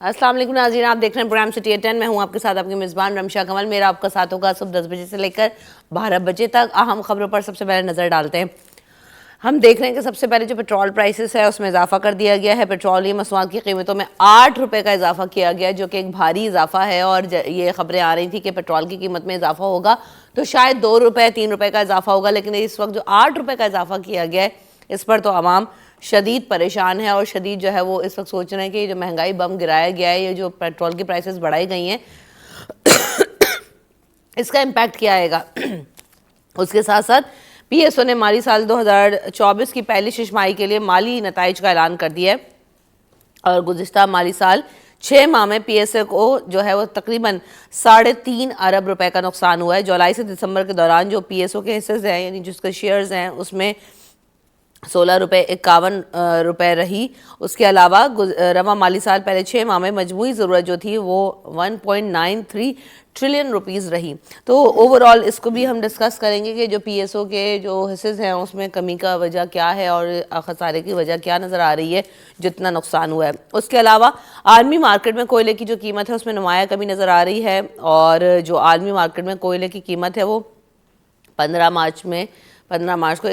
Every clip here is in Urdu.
السلام علیکم ناظرین، آپ دیکھ رہے ہیں پروگرام سٹی 10. میں ہوں آپ کے ساتھ آپ کی میزبان رمشا کمل. میرا آپ کا ساتھ ہوگا صبح 10 بجے سے لے کر 12 بجے تک. اہم خبروں پر سب سے پہلے نظر ڈالتے ہیں. ہم دیکھ رہے ہیں کہ سب سے پہلے جو پیٹرول پرائسز ہے اس میں اضافہ کر دیا گیا ہے. پیٹرولیم مصنوعات کی قیمتوں میں 8 روپے کا اضافہ کیا گیا ہے، جو کہ ایک بھاری اضافہ ہے. اور یہ خبریں آ رہی تھی کہ پیٹرول کی قیمت میں اضافہ ہوگا تو شاید 2 روپے 3 روپے کا اضافہ ہوگا، لیکن اس وقت جو 8 روپے کا اضافہ کیا گیا ہے اس پر تو عوام شدید پریشان ہے. اور شدید جو ہے وہ اس وقت سوچ رہے ہیں کہ یہ جو مہنگائی بم گرایا گیا ہے، یہ جو پیٹرول کی پرائسز بڑھائی گئی ہیں، اس کا امپیکٹ کیا آئے گا. اس کے ساتھ ساتھ پی ایس او نے مالی سال 2024 کی پہلی ششماہی کے لیے مالی نتائج کا اعلان کر دیا ہے. اور گزشتہ مالی سال 6 ماہ میں پی ایس اے کو جو ہے وہ تقریباً 3.5 ارب روپے کا نقصان ہوا ہے. جولائی سے دسمبر کے دوران جو پی ایس او کے حصص ہیں، یعنی جس کے شیئرز ہیں، اس میں 16 روپے 51 روپے رہی. اس کے علاوہ رواں مالی سال پہلے 6 ماہ میں مجموعی ضرورت جو تھی وہ 1.93 ٹریلین روپیز رہی. تو اوورآل اس کو بھی ہم ڈسکس کریں گے کہ جو پی ایس او کے جو حصص ہیں اس میں کمی کا وجہ کیا ہے اور خسارے کی وجہ کیا نظر آ رہی ہے جتنا نقصان ہوا ہے. اس کے علاوہ عالمی مارکیٹ میں کوئلے کی جو قیمت ہے اس میں نمایاں کمی نظر آ رہی ہے. اور جو عالمی مارکیٹ میں کوئلے کی قیمت ہے وہ 15 مارچ کو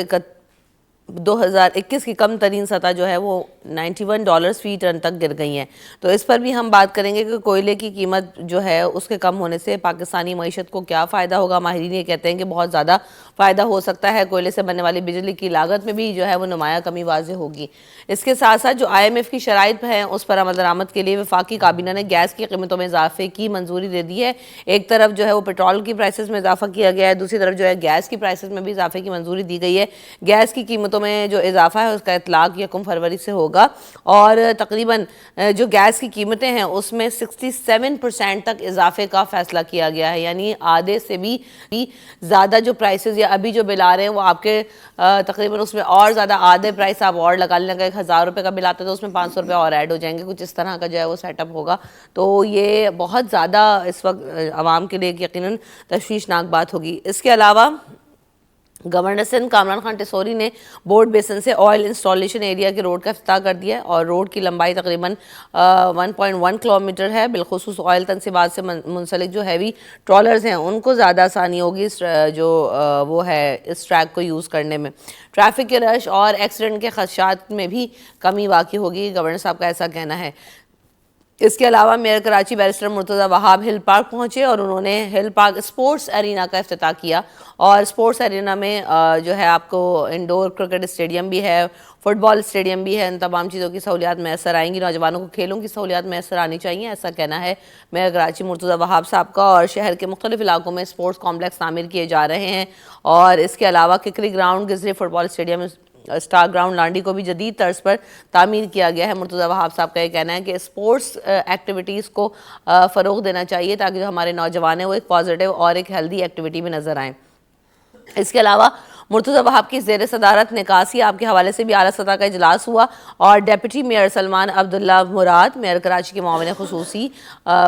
2021 کی کم ترین سطح جو ہے وہ $91 فی ٹن تک گر گئی ہیں. تو اس پر بھی ہم بات کریں گے کہ کوئلے کی قیمت جو ہے اس کے کم ہونے سے پاکستانی معیشت کو کیا فائدہ ہوگا. ماہرین یہ کہتے ہیں کہ بہت زیادہ فائدہ ہو سکتا ہے. کوئلے سے بننے والی بجلی کی لاگت میں بھی جو ہے وہ نمایاں کمی واضح ہوگی. اس کے ساتھ ساتھ جو آئی ایم ایف کی شرائط ہیں اس پر عمل درآمد کے لیے وفاقی کابینہ نے گیس کی قیمتوں میں اضافے کی منظوری دے دی ہے. ایک طرف جو ہے وہ پیٹرول کی پرائسز میں اضافہ کیا گیا ہے، دوسری طرف جو ہے گیس کی پرائسز میں بھی اضافے کی منظوری دی گئی ہے. گیس کی قیمتوں میں جو اضافہ ہے اس کا اطلاق 1 فروری سے ہوگا. اور تقریباً جو گیس کی قیمتیں ہیں اس میں 67% تک اضافے کا فیصلہ کیا گیا ہے. یعنی آدھے سے بھی زیادہ جو پرائسز یا ابھی جو بل آ رہے ہیں وہ آپ کے تقریباً اس میں اور زیادہ آدھے پرائس آپ اور لگا لیں گے. 1000 روپے کا بل آتا ہے تو اس میں 500 روپے اور ایڈ ہو جائیں گے. کچھ اس طرح کا جو ہے وہ سیٹ اپ ہوگا. تو یہ بہت زیادہ اس وقت عوام کے لیے یقیناً تشویشناک بات ہوگی. اس کے علاوہ گورنر سندھ کامران خان ٹیسوری نے بورڈ بیسن سے آئل انسٹالیشن ایریا کے روڈ کا افتتاح کر دیا ہے. اور روڈ کی لمبائی تقریباں 1.1 کلومیٹر ہے. بالخصوص آئل تنصیبات سے منسلک جو ہیوی ٹرالرز ہیں ان کو زیادہ آسانی ہوگی جو وہ ہے اس ٹریک کو یوز کرنے میں. ٹریفک کے رش اور ایکسیڈنٹ کے خدشات میں بھی کمی واقع ہوگی، گورنر صاحب کا ایسا کہنا ہے. اس کے علاوہ میئر کراچی بیرسٹر مرتضی وہاب ہل پارک پہنچے اور انہوں نے ہل پارک اسپورٹس ایرینا کا افتتاح کیا. اور اسپورٹس ایرینا میں جو ہے آپ کو انڈور کرکٹ اسٹیڈیم بھی ہے، فٹ بال اسٹیڈیم بھی ہے. ان تمام چیزوں کی سہولیات میسر آئیں گی. نوجوانوں کو کھیلوں کی سہولیات میسر آنی چاہیے، ایسا کہنا ہے میئر کراچی مرتضی وہاب صاحب کا. اور شہر کے مختلف علاقوں میں اسپورٹس کمپلیکس تعمیر کیے جا رہے ہیں. اور اس کے علاوہ ککری گراؤنڈ، گزری فٹ بال اسٹیڈیم، اسٹار گراؤنڈ لانڈی کو بھی جدید طرز پر تعمیر کیا گیا ہے. مرتضی وہاب صاحب کا یہ کہنا ہے کہ اسپورٹس ایکٹیویٹیز کو فروغ دینا چاہیے تاکہ جو ہمارے نوجوان ہیں وہ ایک پازیٹیو اور ایک ہیلدی ایکٹیویٹی میں نظر آئیں. اس کے علاوہ مرتضی وہاب کی زیر صدارت نکاسی آپ کے حوالے سے بھی اعلیٰ سطح کا اجلاس ہوا. اور ڈیپٹی میئر سلمان عبداللہ مراد، میئر کراچی کے معاون خصوصی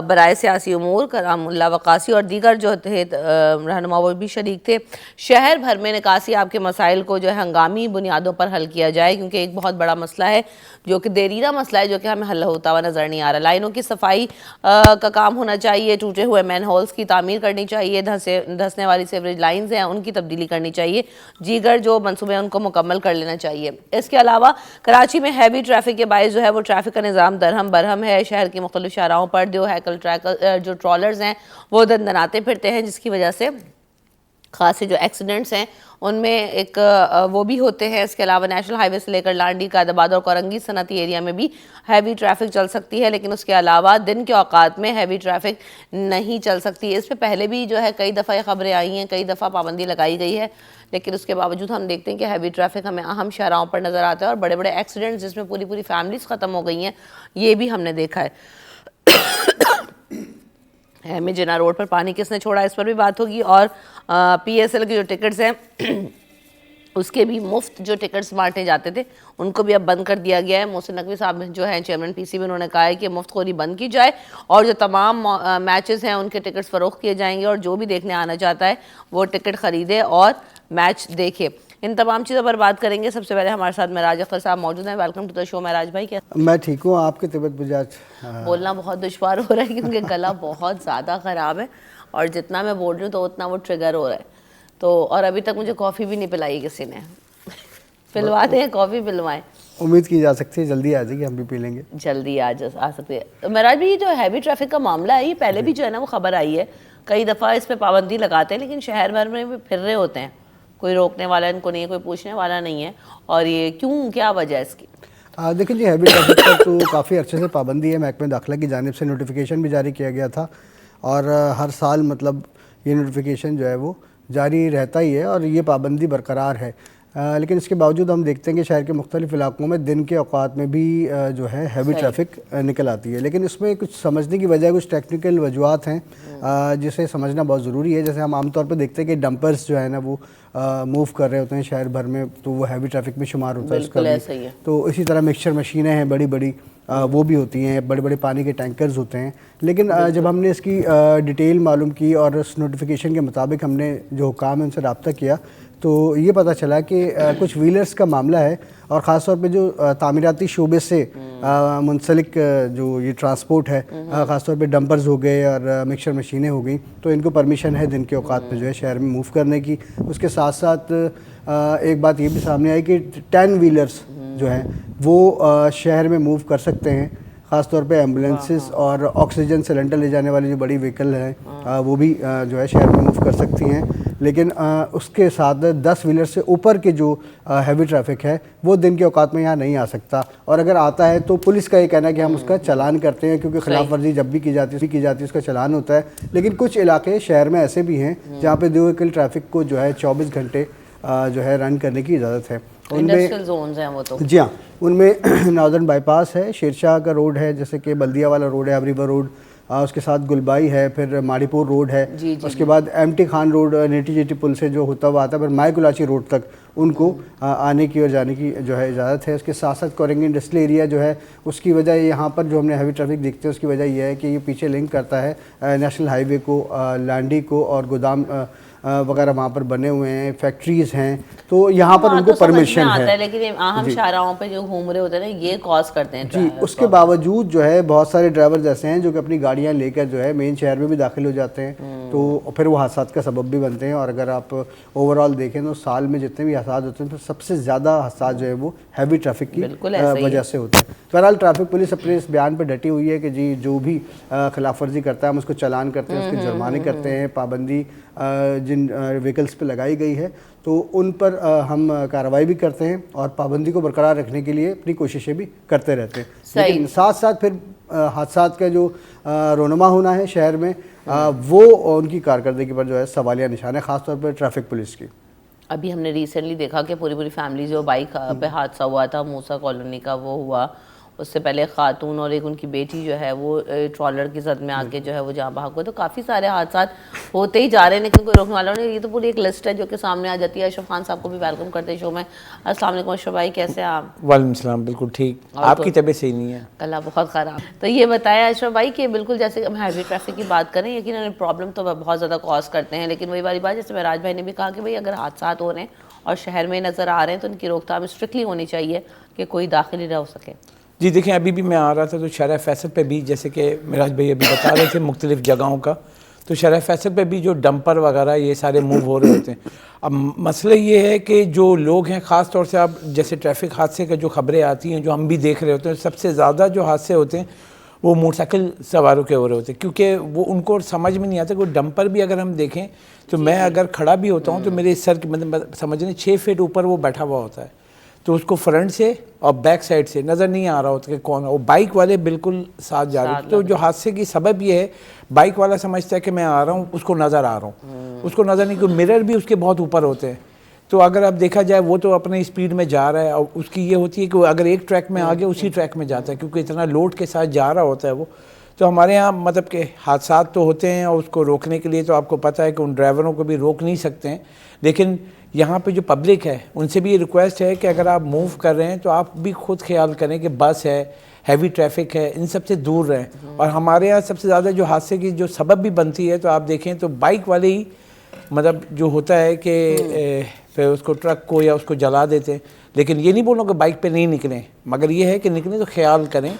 برائے سیاسی امور کرام اللہ وقاصی اور دیگر جو تھے رہنما وہ بھی شریک تھے. شہر بھر میں نکاسی آپ کے مسائل کو جو ہے ہنگامی بنیادوں پر حل کیا جائے، کیونکہ ایک بہت بڑا مسئلہ ہے جو کہ دیرینہ مسئلہ ہے جو کہ ہمیں حل ہوتا ہوا نظر نہیں آ رہا. لائنوں کی صفائی کا کام ہونا چاہیے، ٹوٹے ہوئے مین ہولز کی تعمیر کرنی چاہیے، دھسنے والی سیوریج لائنز ہیں ان کی تبدیلی کرنی چاہیے، دیگر جو منصوبے ہیں ان کو مکمل کر لینا چاہیے. اس کے علاوہ کراچی میں ہیوی ٹریفک کے باعث جو ہے وہ ٹریفک کا نظام درہم برہم ہے. شہر کی مختلف شاہراہوں پر جو ٹرالرز ہیں وہ دندناتے پھرتے ہیں، جس کی وجہ سے خاصے جو ایکسیڈنٹس ہیں ان میں ایک وہ بھی ہوتے ہیں. اس کے علاوہ نیشنل ہائی وے سے لے کر لانڈی، قائدآباد اور کورنگی صنعتی ایریا میں بھی ہیوی ٹریفک چل سکتی ہے، لیکن اس کے علاوہ دن کے اوقات میں ہیوی ٹریفک نہیں چل سکتی. اس پہ پہلے بھی جو ہے کئی دفعہ یہ خبریں آئی ہیں، کئی دفعہ پابندی لگائی گئی ہے، لیکن اس کے باوجود ہم دیکھتے ہیں کہ ہیوی ٹریفک ہمیں اہم شاہراہوں پر نظر آتا ہے. اور بڑے بڑے ایکسیڈنٹس جس میں پوری فیملیز ختم ہو گئی ہیں یہ بھی ہم نے دیکھا ہے. میں جنا روڈ پر پانی کس نے چھوڑا اس پر بھی بات ہوگی. اور پی ایس ایل کے جو ٹکٹس ہیں اس کے بھی مفت جو ٹکٹس بانٹے جاتے تھے ان کو بھی اب بند کر دیا گیا ہے. محسن نقوی صاحب جو ہیں چیئرمین پی سی بی، انہوں نے کہا ہے کہ مفت خوری بند کی جائے اور جو تمام میچز ہیں ان کے ٹکٹس فروخت کیے جائیں گے اور جو بھی دیکھنے آنا چاہتا ہے وہ ٹکٹ خریدے اور میچ دیکھے. ان تمام چیزوں پر بات کریں گے. سب سے پہلے ہمارے ساتھ معراج اختر صاحب موجود ہیں. ویلکم ٹو دا شو معراج بھائی. کیا میں ٹھیک ہوں, آپ کی طبیعت مزاج بولنا بہت دشوار ہو رہا ہے کیونکہ گلا بہت زیادہ خراب ہے, اور جتنا میں بول رہی ہوں تو اتنا وہ ٹریگر ہو رہا ہے. تو اور ابھی تک مجھے کافی بھی نہیں پلائی کسی نے. پلوا دیں, کافی پلوائیں. امید کی جا سکتی ہے جلدی آ جائے گی, ہم بھی پی لیں گے. جلدی آ سکتے ہیں. معراج بھائی, یہ جو ہیوی ٹریفک کا معاملہ ہے, یہ پہلے بھی جو ہے نا وہ خبر آئی ہے, کئی دفعہ اس پہ پابندی لگاتے ہیں, لیکن شہر بھر میں بھی پھر رہے ہوتے ہیں, کوئی روکنے والا ان کو نہیں ہے, کوئی پوچھنے والا نہیں ہے. اور یہ کیوں, کیا وجہ ہے اس کی؟ دیکھیں جی, ہیوی ٹریفک پر تو کافی عرصے سے پابندی ہے. محکمہ داخلہ کی جانب سے نوٹیفیکیشن بھی جاری کیا گیا تھا, اور ہر سال مطلب یہ نوٹیفیکیشن جو ہے وہ جاری رہتا ہی ہے, اور یہ پابندی برقرار ہے. لیکن اس کے باوجود ہم دیکھتے ہیں کہ شہر کے مختلف علاقوں میں دن کے اوقات میں بھی جو ہے ہیوی ٹریفک نکل آتی ہے. لیکن اس میں کچھ سمجھنے کی وجہ, کچھ ٹیکنیکل وجوہات ہیں جسے سمجھنا بہت ضروری ہے. جیسے ہم عام طور پہ دیکھتے ہیں کہ ڈمپرز جو ہے نا وہ موو کر رہے ہوتے ہیں شہر بھر میں, تو وہ ہیوی ٹریفک میں شمار ہوتا ہے اس کا بھی. تو اسی طرح مکسچر مشینیں ہیں بڑی بڑی, وہ بھی ہوتی ہیں, بڑے بڑے پانی کے ٹینکرز ہوتے ہیں. لیکن جب ہم نے اس کی ڈیٹیل معلوم کی اور اس نوٹیفیکیشن کے مطابق ہم نے جو حکام ہیں ان سے رابطہ کیا, تو یہ پتہ چلا کہ کچھ ویلرز کا معاملہ ہے, اور خاص طور پہ جو تعمیراتی شعبے سے منسلک جو یہ ٹرانسپورٹ ہے, خاص طور پہ ڈمپرز ہو گئے اور مکسچر مشینیں ہو گئیں, تو ان کو پرمیشن ہے دن کے اوقات میں جو ہے شہر میں موو کرنے کی. اس کے ساتھ ساتھ ایک بات یہ بھی سامنے آئی کہ 10 ویلرز جو ہیں وہ شہر میں موو کر سکتے ہیں. خاص طور پہ ایمبولینسز اور آکسیجن سلنڈر لے جانے والی جو بڑی وہیکل ہیں وہ بھی جو ہے شہر میں موو کر سکتی ہیں. لیکن اس کے ساتھ 10 ویلر سے اوپر کے جو ہیوی ٹریفک ہے وہ دن کے اوقات میں یہاں نہیں آ سکتا, اور اگر آتا ہے تو پولیس کا یہ کہنا ہے کہ ہم اس کا چلان کرتے ہیں, کیونکہ خلاف ورزی جب بھی کی جاتی ہے اس کا چلان ہوتا ہے. لیکن کچھ علاقے شہر میں ایسے بھی ہیں جہاں پہ دو وہیکل ٹریفک کو جو ہے 24 گھنٹے جو ہے رن کرنے کی اجازت ہے. انڈسٹریل زونز ہیں وہ تو. جی ہاں, ان میں ناردرن بائی پاس ہے, شیرشاہ کا روڈ ہے, جیسے کہ بلدیہ والا روڈ ہے, ابریبا روڈ, اس کے ساتھ گلبائی ہے, پھر ماڑی پور روڈ ہے, اس کے بعد M T Khan road Neti jetty پل سے جو ہوتا ہوا آتا ہے, پھر مائے کلاچی روڈ تک ان کو آنے کی اور جانے کی جو ہے اجازت ہے. اس کے ساتھ ساتھ کورنگی انڈسٹریل ایریا جو ہے, اس کی وجہ یہاں پر جو ہم نے ہیوی ٹریفک دیکھتے ہیں اس کی وجہ یہ ہے کہ یہ پیچھے لنک کرتا ہے نیشنل ہائی وے کو, لانڈی کو, اور گودام وغیرہ وہاں پر بنے ہوئے ہیں, فیکٹریز ہیں, تو یہاں پر ان کو پرمیشن ہے. لیکن اہم شاہراہوں پہ جو گھوم رہے ہوتے ہیں نا, یہ کاز کرتے ہیں. جی, اس کے باوجود جو ہے بہت سارے ڈرائیورز ایسے ہیں جو کہ اپنی گاڑیاں لے کر جو ہے مین شہر میں بھی داخل ہو جاتے ہیں, تو پھر وہ حادثات کا سبب بھی بنتے ہیں. اور اگر آپ اوور آل دیکھیں تو سال میں جتنے بھی حادثات ہوتے ہیں تو سب سے زیادہ حادثات جو ہے وہ ہیوی ٹریفک کی وجہ سے ہوتے ہیں. بہرحال ٹریفک پولیس اپنے اس بیان پہ ڈٹی ہوئی ہے کہ جی جو بھی خلاف ورزی کرتا ہے ہم اس کو چلان کرتے ہیں, اس کے جرمانے کرتے ہیں. پابندی جن وہیکلس پہ لگائی گئی ہے تو ان پر ہم کارروائی بھی کرتے ہیں, اور پابندی کو برقرار رکھنے کے لیے اپنی کوششیں بھی کرتے رہتے ہیں. لیکن ساتھ ساتھ پھر حادثات کا جو رونما ہونا ہے شہر میں, وہ ان کی کارکردگی پر جو ہے سوالیہ نشان ہے, خاص طور پر ٹریفک پولیس کی. ابھی ہم نے ریسنٹلی دیکھا کہ پوری فیملی جو بائک پہ حادثہ ہوا تھا, موسیٰ کالونی کا وہ ہوا, اس سے پہلے خاتون اور ایک ان کی بیٹی جو ہے وہ ٹرالر کی زد میں آ کے جو ہے وہ جہاں بھاگ ہوئے. تو کافی سارے حادثات ہوتے ہی جا رہے ہیں, لیکن کوئی روکنے والا نہیں. یہ تو پوری ایک لسٹ ہے جو کہ سامنے آ جاتی ہے. اشرف خان صاحب کو بھی ویلکم کرتے ہیں شو میں. السلام علیکم اشرف بھائی, کیسے ہیں آپ؟ وعلیکم السلام, بالکل ٹھیک. آپ کی طبیعت صحیح نہیں ہے؟ اللہ بہت خراب. تو یہ بتایا اشرف بھائی کہ بالکل جیسے ہم ہیوی ٹریفک کی بات کریں, یقیناً پرابلم تو بہت زیادہ کاز کرتے ہیں, لیکن وہی والی بات جیسے معراج بھائی نے بھی کہا کہ بھائی اگر حادثات ہو رہے ہیں اور شہر میں نظر آ رہے ہیں تو ان کی روک تھام اسٹرکٹلی ہونی چاہیے کہ کوئی داخل ہی نہ ہو سکے. جی دیکھیں, ابھی بھی میں آ رہا تھا تو شارع فیصل پہ بھی, جیسے کہ معراج بھائی ابھی بتا رہے تھے مختلف جگہوں کا, تو شارع فیصل پہ بھی جو ڈمپر وغیرہ یہ سارے موو ہو رہے ہوتے ہیں. اب مسئلہ یہ ہے کہ جو لوگ ہیں, خاص طور سے اب جیسے ٹریفک حادثے کا جو خبریں آتی ہیں جو ہم بھی دیکھ رہے ہوتے ہیں, سب سے زیادہ جو حادثے ہوتے ہیں وہ موٹر سائیکل سواروں کے ہو رہے ہوتے ہیں, کیونکہ وہ ان کو سمجھ میں نہیں آتا کہ وہ ڈمپر بھی اگر ہم دیکھیں تو میں اگر کھڑا بھی ہوتا ہوں تو میرے سر کے مطلب سمجھیں 6 فٹ اوپر وہ بیٹھا ہوا ہوتا ہے, تو اس کو فرنٹ سے اور بیک سائڈ سے نظر نہیں آ رہا ہوتا کہ کون ہے. وہ بائک والے بالکل ساتھ جا رہے ہیں, تو جو حادثے کی سبب یہ ہے, بائک والا سمجھتا ہے کہ میں آ رہا ہوں, اس کو نظر آ رہا ہوں, اس کو نظر نہیں, کہ مرر بھی اس کے بہت اوپر ہوتے ہیں. تو اگر اب دیکھا جائے وہ تو اپنے اسپیڈ میں جا رہا ہے, اور اس کی یہ ہوتی ہے کہ وہ اگر ایک ٹریک میں آگے اسی ٹریک میں جاتا ہے, کیونکہ اتنا لوڈ کے ساتھ جا رہا ہوتا ہے وہ. تو ہمارے یہاں مطلب کہ حادثات تو ہوتے ہیں, اور اس کو روکنے کے لیے تو آپ کو پتہ ہے کہ ان ڈرائیوروں کو بھی روک نہیں سکتے ہیں, لیکن یہاں پہ جو پبلک ہے ان سے بھی یہ ریکویسٹ ہے کہ اگر آپ موو کر رہے ہیں تو آپ بھی خود خیال کریں کہ بس ہے, ہیوی ٹریفک ہے, ان سب سے دور رہیں. اور ہمارے یہاں سب سے زیادہ جو حادثے کی جو سبب بھی بنتی ہے تو آپ دیکھیں تو بائک والے ہی مطلب جو ہوتا ہے کہ پھر اس کو ٹرک کو یا اس کو جلا دیتے ہیں. لیکن یہ نہیں بولوں کہ بائک پہ نہیں نکلیں, مگر یہ ہے کہ نکلیں تو خیال کریں.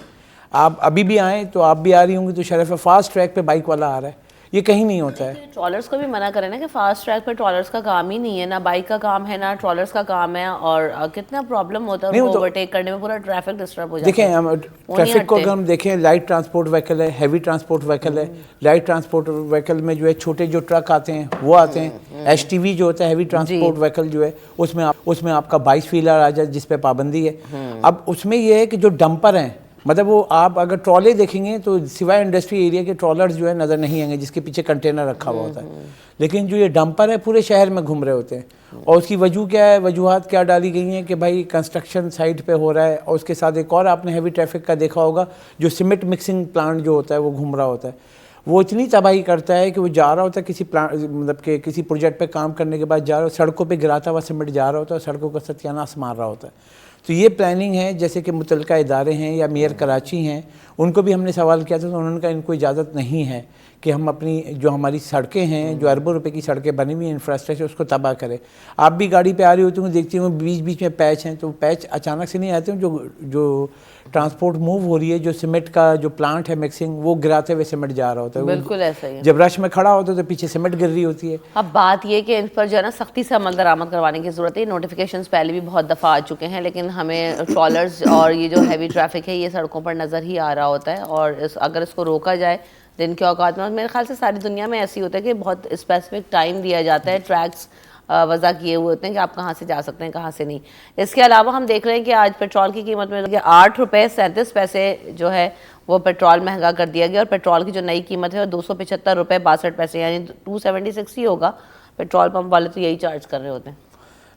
آپ ابھی بھی آئیں تو آپ بھی آ رہی ہوں گی تو شرف ہے فاسٹ ٹریک پہ بائک والا آ رہا ہے, یہ کہیں نہیں ہوتا ہے. ٹرالرز کو بھی منع کریں نا کہ فاسٹ ٹریک پہ ٹرالرز کا کام ہی نہیں ہے, نہ بائک کا کام ہے نہ ٹرالرز کا کام ہے, اور کتنا پرابلم ہوتا ہے ان کو اوورٹیک کرنے میں, پورا ٹریفک ڈسٹرب ہو جاتا ہے. دیکھیں ہم ٹریفک کو اگر ہم دیکھیں, لائٹ ٹرانسپورٹ وہیکل ہے, ہیوی ٹرانسپورٹ وہیکل ہے. لائٹ ٹرانسپورٹ وہیکل میں جو ہے چھوٹے جو ٹرک آتے ہیں وہ آتے ہیں. ایچ ٹی وی جو ہوتا ہے ہیوی ٹرانسپورٹ وہیکل جو ہے اس میں آپ کا 22 ویلر آ جائے جس پہ پابندی ہے. اب اس میں یہ ہے کہ جو ڈمپر ہیں, مطلب وہ آپ اگر ٹرالے دیکھیں گے تو سوائے انڈسٹری ایریا کے ٹرالرز جو ہے نظر نہیں آئیں گے جس کے پیچھے کنٹینر رکھا ہوا ہوتا ہے. لیکن جو یہ ڈمپر ہے پورے شہر میں گھوم رہے ہوتے ہیں, اور اس کی وجہ کیا ہے, وجوہات کیا ڈالی گئی ہیں کہ بھائی کنسٹرکشن سائٹ پہ ہو رہا ہے, اور اس کے ساتھ ایک اور آپ نے ہیوی ٹریفک کا دیکھا ہوگا جو سیمنٹ مکسنگ پلانٹ جو ہوتا ہے وہ گھوم رہا ہوتا ہے. وہ اتنی تباہی کرتا ہے کہ وہ جا رہا ہوتا ہے کسی پلانٹ, مطلب کہ کسی پروجیکٹ پہ کام کرنے کے بعد جا رہا ہو, سڑکوں پہ گراتا ہوا سیمنٹ جا رہا ہوتا ہے, اور سڑکوں کا ستیاناش مار رہا ہوتا ہے. تو یہ پلاننگ ہے, جیسے کہ متعلقہ ادارے ہیں یا میئر کراچی ہیں, ان کو بھی ہم نے سوال کیا تھا تو انہوں نے کہا ان کو اجازت نہیں ہے کہ ہم اپنی جو ہماری سڑکیں ہیں, جو اربوں روپے کی سڑکیں بنی ہوئی ہیں انفراسٹرکچر, اس کو تباہ کریں. آپ بھی گاڑی پہ آ رہی ہوتی ہوں, دیکھتی ہوں بیچ بیچ میں پیچ ہیں, تو پیچ اچانک سے نہیں آتے ہیں, جو ٹرانسپورٹ موو ہو رہی ہے, جو سیمنٹ کا جو پلانٹ ہے مکسنگ, وہ گراتے ہوئے سیمنٹ جا رہا ہوتا ہے. بالکل ایسا ہی ہے. جب رش میں کھڑا ہوتا ہے تو پیچھے سیمنٹ گر رہی ہوتی ہے. اب بات یہ کہ ان پر جو ہے نا سختی سے عمل درآمد کروانے کی ضرورت ہے. نوٹیفیکیشنز پہلے بھی بہت دفعہ آ چکے ہیں, لیکن ہمیں ٹرالرز اور یہ جو ہیوی ٹریفک ہے یہ سڑکوں پر نظر ہی آ رہا ہوتا ہے, اور اگر اس کو روکا جائے دن کے اوقات میں, میرے خیال سے ساری دنیا میں ایسی ہوتا ہے کہ بہت اسپیسیفک ٹائم دیا جاتا ہے, ٹریکس وضع کیے ہوئے ہوتے ہیں کہ آپ کہاں سے جا سکتے ہیں کہاں سے نہیں. اس کے علاوہ ہم دیکھ رہے ہیں کہ آج پیٹرول کی قیمت میں 8 روپے 37 پیسے جو ہے وہ پیٹرول مہنگا کر دیا گیا, اور پیٹرول کی جو نئی قیمت ہے وہ 275 روپے 62 پیسے, یعنی 276 ہی ہوگا. پیٹرول پمپ والے تو یہی چارج کر رہے ہوتے ہیں.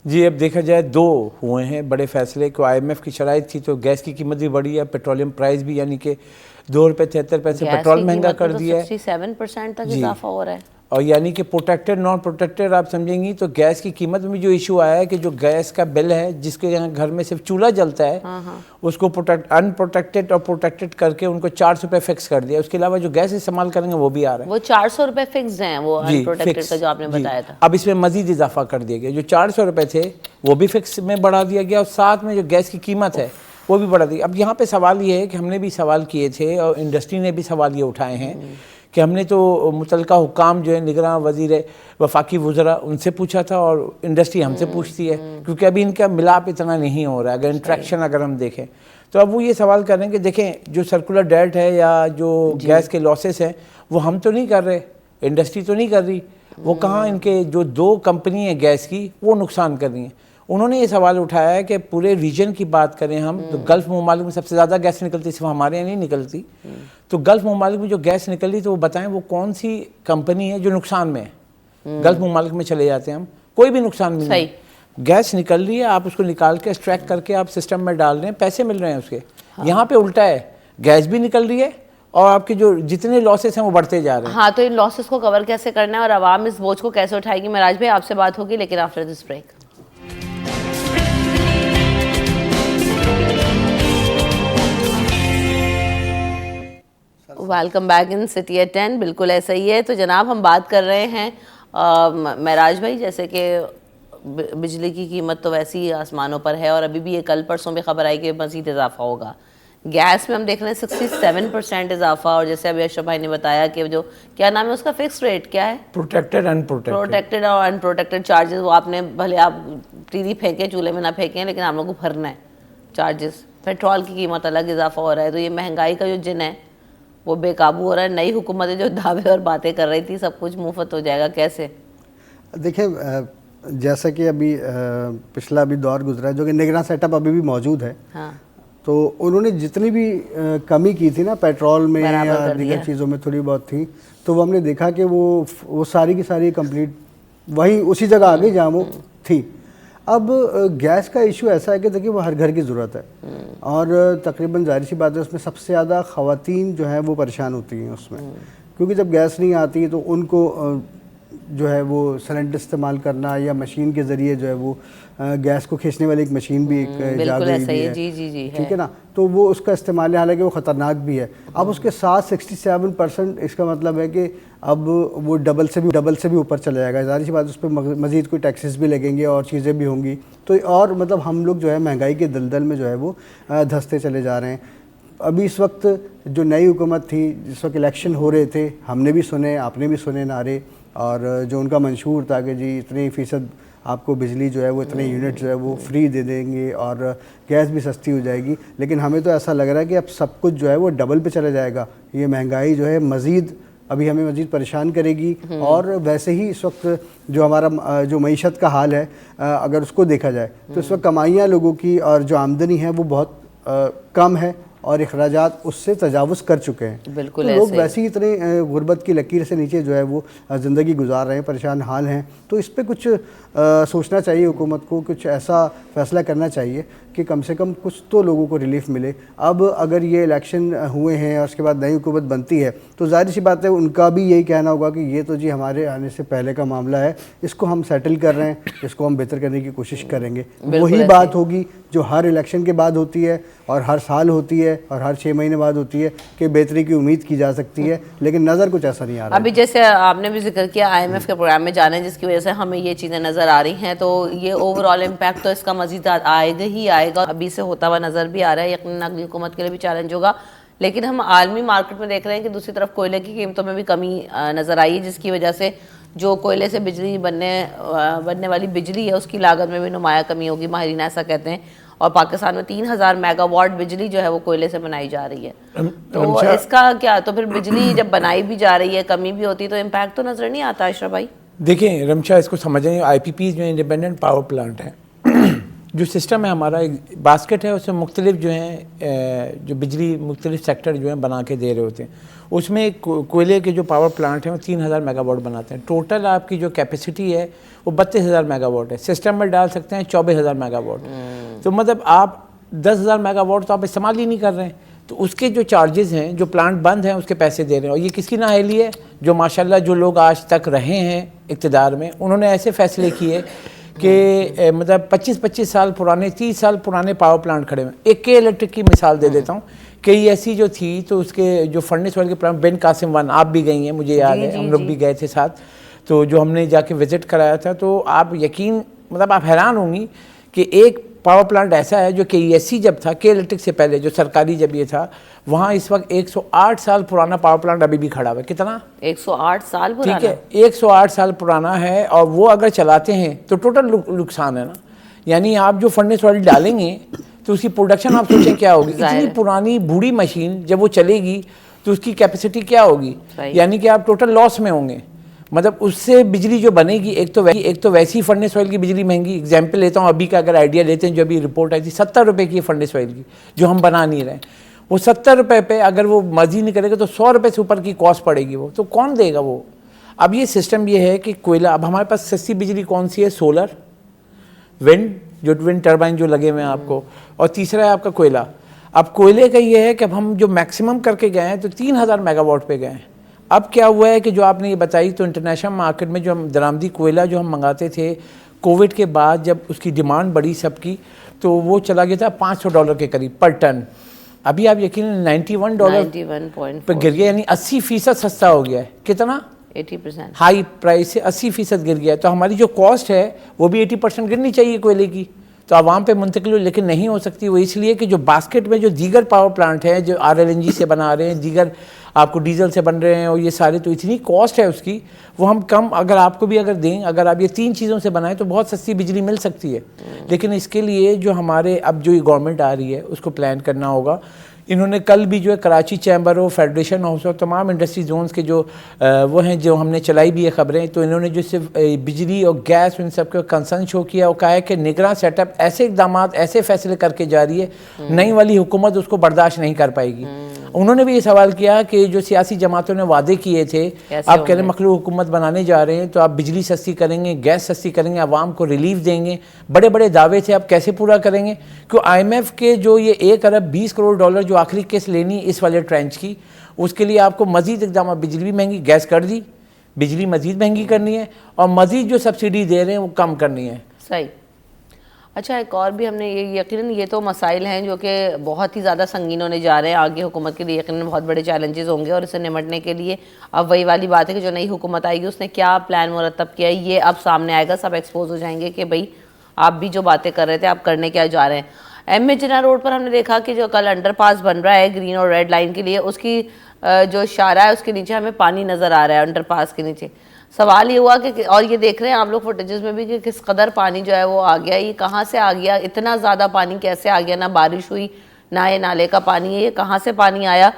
جی اب دیکھا جائے 2 ہوئے ہیں بڑے فیصلے کہ آئی ایم ایف کی شرائط تھی تو گیس کی قیمت بھی بڑھی ہے, پیٹرولیم پرائز بھی, یعنی کہ 2 روپے 73 پیسے پیٹرول مہنگا کر دیا ہے, 67% تک اضافہ ہو رہا ہے. اور یعنی کہ پروٹیکٹڈ نان پروٹیکٹڈ آپ سمجھیں گی تو گیس کی قیمت میں جو ایشو آیا ہے کہ جو گیس کا بل ہے جس کے یہاں گھر میں صرف چولہا جلتا ہے اس کو ان پروٹیکٹڈ اور پروٹیکٹڈ کر کے ان کو 400 روپے فکس کر دیا. اس کے علاوہ جو گیس استعمال کریں گے وہ بھی آ رہا ہے, وہ 400 روپے فکس ہیں, وہ ان پروٹیکٹڈ کا جو آپ نے بتایا تھا. اب اس میں مزید اضافہ کر دیا گیا, جو 400 روپے تھے وہ بھی فکس میں بڑھا دیا گیا, اور ساتھ میں جو گیس کی قیمت ہے وہ بھی بڑھا دی. اب یہاں پہ سوال یہ ہے کہ ہم نے بھی سوال کیے تھے اور انڈسٹری نے بھی سوال یہ اٹھائے ہیں کہ ہم نے تو متعلقہ حکام جو ہے نگراں وزیر وفاقی وزراء ان سے پوچھا تھا, اور انڈسٹری ہم سے پوچھتی ہے, کیونکہ ابھی ان کا ملاپ اتنا نہیں ہو رہا ہے. اگر انٹریکشن اگر ہم دیکھیں تو اب وہ یہ سوال کر رہے ہیں کہ دیکھیں جو سرکولر ڈیٹ ہے یا جو گیس کے لاسز ہیں وہ ہم تو نہیں کر رہے, انڈسٹری تو نہیں کر رہی, وہ کہاں ان کے جو 2 کمپنی ہیں گیس کی وہ نقصان کر رہی ہیں. انہوں نے یہ سوال اٹھایا ہے کہ پورے ریجن کی بات کریں ہم تو گلف ممالک میں سب سے زیادہ گیس نکلتی, صرف ہمارے یہاں نہیں نکلتی, تو گلف ممالک میں جو گیس نکلی تو وہ بتائیں وہ کون سی کمپنی ہے جو نقصان میں ہے. گلف ممالک میں چلے جاتے ہیں ہم, کوئی بھی نقصان نہیں ہے, گیس نکل رہی ہے, آپ اس کو نکال کے ایکسٹریکٹ کر کے آپ سسٹم میں ڈال رہے ہیں, پیسے مل رہے ہیں اس کے. یہاں پہ الٹا ہے, گیس بھی نکل رہی ہے اور آپ کے جو جتنے لاسز ہیں وہ بڑھتے جا رہے ہیں. ہاں, تو ان لاسز کو کور کیسے کرنا ہے اور عوام اس بوجھ کو کیسے اٹھائے گی, معراج بھائی آپ سے بات ہوگی لیکن after this break. Welcome back in city at 10. بالکل ایسا ہی ہے. تو جناب ہم بات کر رہے ہیں معراج بھائی, جیسے کہ بجلی کی قیمت تو ویسی ہی آسمانوں پر ہے, اور ابھی بھی یہ کل پرسوں بھی خبر آئی کہ مزید اضافہ ہوگا. گیس میں ہم دیکھ رہے ہیں 67% اضافہ, اور جیسے ابھی اشرف بھائی نے بتایا کہ جو کیا نام ہے اس کا فکس ریٹ کیا ہے, پروٹیکٹڈ ان پروٹیکٹڈ, پروٹیکٹڈ اور ان پروٹیکٹڈ چارجز, وہ آپ نے بھلے آپ ٹیری پھینکیں چولہے میں نہ پھینکیں لیکن آپ لوگوں کو بھرنا ہے چارجز. پیٹرول کی قیمت الگ اضافہ ہو رہا ہے, تو یہ مہنگائی کا جو جن ہے وہ بے قابو ہو رہا ہے. نئی حکومتیں جو دعوے اور باتیں کر رہی تھی سب کچھ مفت ہو جائے گا, کیسے؟ دیکھیں جیسا کہ ابھی پچھلا بھی دور گزرا ہے جو کہ نگراں سیٹ اپ ابھی بھی موجود ہے, ہاں, تو انہوں نے جتنی بھی کمی کی تھی نا پیٹرول میں یا دیگر چیزوں میں تھوڑی بہت تھی, تو وہ ہم نے دیکھا کہ وہ ساری کی ساری کمپلیٹ وہیں اسی جگہ آ گئی جہاں وہ تھی. اب گیس کا ایشو ایسا ہے کہ دیکھیے وہ ہر گھر کی ضرورت ہے, اور تقریباً ظاہر سی بات ہے اس میں سب سے زیادہ خواتین جو ہیں وہ پریشان ہوتی ہیں اس میں, کیونکہ جب گیس نہیں آتی تو ان کو جو ہے وہ سلنڈر استعمال کرنا یا مشین کے ذریعے جو ہے وہ گیس کو کھینچنے والی ایک مشین بھی ایک ایجاد ہوئی بھی ہے, جی ٹھیک ہے نا, تو وہ اس کا استعمال ہے, حالانکہ وہ خطرناک بھی ہے. اب اس کے ساتھ 67% اس کا مطلب ہے کہ اب وہ ڈبل سے بھی اوپر چلا جائے گا. ظاہر سی بات اس پہ مزید کوئی ٹیکسز بھی لگیں گے اور چیزیں بھی ہوں گی, تو اور مطلب ہم لوگ جو ہے مہنگائی کے دلدل میں جو ہے وہ دھنستے چلے جا رہے ہیں. ابھی اس وقت جو نئی حکومت تھی, جس وقت الیکشن ہو رہے تھے, ہم نے بھی سنے, آپ نے بھی سنے نعرے, اور جو ان کا منشور تھا کہ جی اتنے فیصد آپ کو بجلی جو ہے وہ اتنے یونٹ جو ہے وہ فری دے دیں گے اور گیس بھی سستی ہو جائے گی. لیکن ہمیں تو ایسا لگ رہا ہے کہ اب سب کچھ جو ہے وہ ڈبل پہ چلا جائے گا. یہ مہنگائی جو ہے مزید ابھی ہمیں مزید پریشان کرے گی. اور ویسے ہی اس وقت جو ہمارا جو معیشت کا حال ہے, اگر اس کو دیکھا جائے تو اس وقت کمائیاں لوگوں کی اور جو آمدنی ہے وہ بہت کم ہے, اور اخراجات اس سے تجاوز کر چکے ہیں. بالکل تو لوگ ویسے ہی اتنے غربت کی لکیر سے نیچے جو ہے وہ زندگی گزار رہے ہیں, پریشان حال ہیں. تو اس پہ کچھ سوچنا چاہیے حکومت کو, کچھ ایسا فیصلہ کرنا چاہیے کہ کم سے کم کچھ تو لوگوں کو ریلیف ملے. اب اگر یہ الیکشن ہوئے ہیں اور اس کے بعد نئی حکومت بنتی ہے تو ظاہر سی بات ہے ان کا بھی یہی کہنا ہوگا کہ یہ تو جی ہمارے آنے سے پہلے کا معاملہ ہے, اس کو ہم سیٹل کر رہے ہیں, اس کو ہم بہتر کرنے کی کوشش کریں گے. وہی بات ہوگی جو ہر الیکشن کے بعد ہوتی ہے اور ہر سال ہوتی ہے اور ہر 6 مہینے بعد ہوتی ہے کہ بہتری کی امید کی جا سکتی ہے, لیکن نظر کچھ ایسا نہیں آ رہا. ابھی جیسے آپ نے بھی ذکر کیا IMF کے پروگرام میں جانا ہے, جس کی وجہ سے ہمیں یہ چیزیں نظر آ رہی ہیں, تو یہ اوور آل امپیکٹ تو اس کا مزید آئے گا ہی آئے گا. ابھی سے ہوتا ہوا نظر بھی آ رہا ہے, یقیناً اگلی حکومت کے لیے بھی چیلنج ہوگا. لیکن ہم عالمی مارکیٹ میں دیکھ رہے ہیں کہ دوسری طرف کوئلے کی قیمتوں میں بھی کمی نظر آئی ہے, جس کی وجہ سے جو کوئلے سے بجلی بننے والی بجلی ہے اس کی لاگت میں بھی نمایاں کمی ہوگی, ماہرین ایسا کہتے ہیں. اور پاکستان میں 3000 میگا واٹ بجلی جو ہے وہ کوئلے سے بنائی جا رہی ہے. تو اس کا کیا, تو پھر بجلی جب بنائی بھی جا رہی ہے, کمی بھی ہوتی ہے, تو امپیکٹ تو نظر نہیں آتا اشرف بھائی؟ دیکھیں رمشا, اس کو سمجھیں, IPPs جو انڈیپینڈنٹ پاور پلانٹ ہیں, جو سسٹم ہے ہمارا ایک باسکٹ ہے, اس میں مختلف جو ہیں جو بجلی مختلف سیکٹر جو ہیں بنا کے دے رہے ہوتے ہیں. اس میں ایک کوئلے کے جو پاور پلانٹ ہیں وہ 3000 میگا واٹ بناتے ہیں. ٹوٹل آپ کی جو کیپیسٹی ہے وہ 32000 میگا واٹ ہے. سسٹم میں ڈال سکتے ہیں 24000 میگا واٹ. تو مطلب آپ 10000 میگا واٹ تو آپ استعمال ہی نہیں کر رہے ہیں. تو اس کے جو چارجز ہیں, جو پلانٹ بند ہیں اس کے پیسے دے رہے ہیں. اور یہ کس کی نااہلی ہے؟ جو ماشاءاللہ جو لوگ آج تک رہے ہیں اقتدار میں, انہوں نے ایسے فیصلے کیے کہ مطلب 25 سال پرانے, 30 سال پرانے پاور پلانٹ کھڑے ہوئے. ایک کے الیکٹرک کی مثال دے دیتا ہوں کہ یہ ایسی جو تھی, تو اس کے جو فرنس آئل کے پلانٹ بن قاسم 1, آپ بھی گئی ہیں, مجھے یاد ہے, ہم لوگ بھی گئے تھے ساتھ, تو جو ہم نے جا کے وزٹ کرایا تھا, تو آپ یقین مطلب آپ حیران ہوں گی کہ ایک پاور پلانٹ ایسا ہے جو کہ ESC جب تھا, کے الیکٹرک سے پہلے جو سرکاری جب یہ تھا, وہاں اس وقت 108 سال پرانا پاور پلانٹ ابھی بھی کھڑا ہوا ہے. کتنا؟ 108 سال پرانا. ٹھیک ہے, 108 سال پرانا ہے, اور وہ اگر چلاتے ہیں تو ٹوٹل نقصان ہے نا. یعنی آپ جو فرنس آئل ڈالیں گے تو اس کی پروڈکشن آپ سوچیں کیا ہوگی. اتنی پرانی بوڑھی مشین جب وہ چلے گی تو اس کی کیپیسٹی کیا ہوگی, یعنی کہ آپ ٹوٹل لاس میں ہوں گے. مطلب اس سے بجلی جو بنے گی, ایک تو ویسی فرنس آئل کی بجلی مہنگی. ایگزامپل لیتا ہوں, ابھی کا اگر آئیڈیا لیتے ہیں, جو ابھی رپورٹ آئی تھی 70 روپے کی فرنس آئل کی, جو ہم بنا نہیں رہے, وہ 70 روپے پہ اگر وہ مرضی نہیں کرے گا تو 100 روپے سے اوپر کی کاسٹ پڑے گی. وہ تو کون دے گا وہ؟ اب یہ سسٹم یہ ہے کہ کوئلہ, اب ہمارے پاس سستی بجلی کون سی ہے؟ سولر, ونڈ, جو ونڈ ٹربائن جو لگے ہوئے ہیں آپ کو, اور تیسرا ہے آپ کا کوئلہ. اب کوئلے کا یہ ہے کہ اب ہم جو میکسیمم کر کے گئے ہیں تو 3000 میگا واٹ پہ گئے ہیں. اب کیا ہوا ہے کہ جو آپ نے یہ بتائی, تو انٹرنیشنل مارکیٹ میں جو ہم درآمدی کوئلہ جو ہم منگاتے تھے کووڈ کے بعد, جب اس کی ڈیمانڈ بڑھی سب کی, تو وہ چلا گیا تھا $500 کے قریب پر ٹن. ابھی آپ یقیناً $91 پہ گر گیا, یعنی 80% سستا ہو گیا ہے. کتنا؟ 80%. ہائی پرائس سے 80% گر گیا ہے. تو ہماری جو کاسٹ ہے وہ بھی 80% گرنی چاہیے کوئلے کی, تو عوام پہ منتقل ہو, لیکن نہیں ہو سکتی. وہ اس لیے کہ جو باسکٹ میں جو دیگر پاور پلانٹ ہیں, جو RLNG سے بنا رہے ہیں, دیگر آپ کو ڈیزل سے بن رہے ہیں, اور یہ سارے, تو اتنی کاسٹ ہے اس کی, وہ ہم کم اگر آپ کو بھی اگر دیں, اگر آپ یہ 3 چیزوں سے بنائیں تو بہت سستی بجلی مل سکتی ہے. لیکن اس کے لیے جو ہمارے اب جو یہ گورنمنٹ آ رہی ہے اس کو پلان کرنا ہوگا. انہوں نے کل بھی جو ہے کراچی چیمبر ہو, فیڈریشن ہاؤس ہو, تمام انڈسٹری زونز کے جو وہ ہیں, جو ہم نے چلائی بھی ہے خبریں, تو انہوں نے جو صرف بجلی اور گیس ان سب کا کنسرن شو کیا, اور کہا ہے کہ نگراں سیٹ اپ, ایسے اقدامات, ایسے فیصلے کر کے جا رہی ہے, نئی والی حکومت اس کو برداشت نہیں کر پائے گی. انہوں نے بھی یہ سوال کیا کہ جو سیاسی جماعتوں نے وعدے کیے تھے, آپ کہہ رہے ہیں مخلوق حکومت بنانے جا رہے ہیں, تو آپ بجلی سستی کریں گے, گیس سستی کریں گے, عوام کو ریلیف دیں گے, بڑے بڑے دعوے تھے, آپ کیسے پورا کریں گے؟ کیوں IMF کے جو یہ $1 ارب $20 جو آخری قسط لینی اس والے ٹرینچ کی, اس کے لیے آپ کو مزید اقدامات, بجلی بھی مہنگی, گیس کر دی, بجلی مزید مہنگی کرنی ہے اور مزید جو سبسڈی دے رہے ہیں وہ کم کرنی ہے. صحیح. اچھا ایک اور بھی ہم نے یہ یقیناً یہ تو مسائل ہیں جو کہ بہت ہی زیادہ سنگین ہونے جا رہے ہیں آگے حکومت کے لیے, یقیناً بہت بڑے چیلنجز ہوں گے, اور اسے نمٹنے کے لیے اب وہی والی بات ہے کہ جو نئی حکومت آئے گی اس نے کیا پلان مرتب کیا ہے, یہ اب سامنے آئے گا, سب ایکسپوز ہو جائیں گے کہ بھئی آپ بھی جو باتیں کر رہے تھے آپ کرنے کیا جا رہے ہیں. ایم اے جناح روڈ پر ہم نے دیکھا کہ جو کل انڈر پاس بن رہا ہے گرین اور ریڈ لائن کے لیے, اس کی جو اشارہ ہے اس کے نیچے ہمیں پانی نظر آ رہا ہے انڈر پاس کے نیچے. سوال یہ ہوا کہ, اور یہ دیکھ رہے ہیں آپ لوگ فوٹیجز میں بھی کہ کس قدر پانی جو ہے وہ آ گیا, یہ کہاں سے آ گیا, اتنا زیادہ پانی کیسے آ گیا, نہ بارش ہوئی نہ یہ نالے کا پانی ہے, یہ کہاں سے پانی آیا.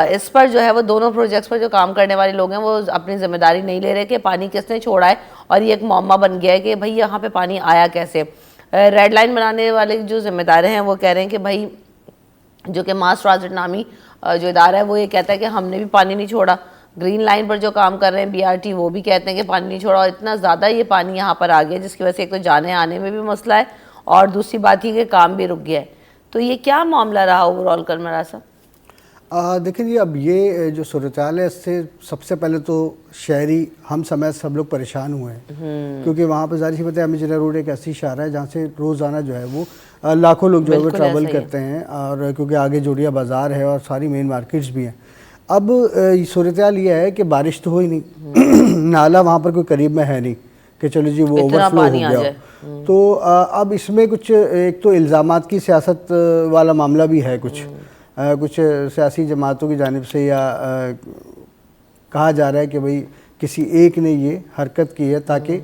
اس پر جو ہے وہ دونوں پروجیکٹس پر جو کام کرنے والے لوگ ہیں وہ اپنی ذمہ داری نہیں لے رہے کہ پانی کس نے چھوڑا ہے, اور یہ ایک معمہ بن گیا ہے کہ بھئی یہاں پہ پانی آیا کیسے. ریڈ لائن بنانے والے جو ذمہ دار ہیں وہ کہہ رہے ہیں کہ بھئی جو کہ ماس ٹرانزٹ نامی جو ادارہ ہے وہ یہ کہتا ہے کہ ہم نے بھی پانی نہیں چھوڑا. گرین لائن پر جو کام کر رہے ہیں BRT وہ بھی کہتے ہیں کہ پانی نہیں چھوڑا, اور اتنا زیادہ یہ پانی یہاں پر آ گیا جس کی وجہ سے ایک تو جانے آنے میں بھی مسئلہ ہے اور دوسری بات یہ کہ کام بھی رک گیا ہے. تو یہ کیا معاملہ رہا اوور آل کرمرا صاحب؟ دیکھیں جی, اب یہ جو صورتحال ہے اس سے سب سے پہلے تو شہری ہم سمیت سب لوگ پریشان ہوئے ہیں, کیونکہ وہاں پہ ظاہر سی بات ہے ایم جناح روڈ ایک ایسی اشارہ ہے جہاں سے روزانہ جو ہے وہ لاکھوں لوگ جو ہے وہ ٹریول کرتے ہیں, اور کیونکہ آگے جوڑیا بازار ہے اور ساری مین مارکیٹس بھی ہیں. اب صورتحال یہ ہے کہ بارش تو ہو ہی نہیں, نالا وہاں پر کوئی قریب میں ہے نہیں کہ چلو جی وہ اوور فلو ہو گیا. تو اب اس میں کچھ ایک تو الزامات کی سیاست والا معاملہ بھی ہے, کچھ سیاسی جماعتوں کی جانب سے یا کہا جا رہا ہے کہ بھئی کسی ایک نے یہ حرکت کی ہے تاکہ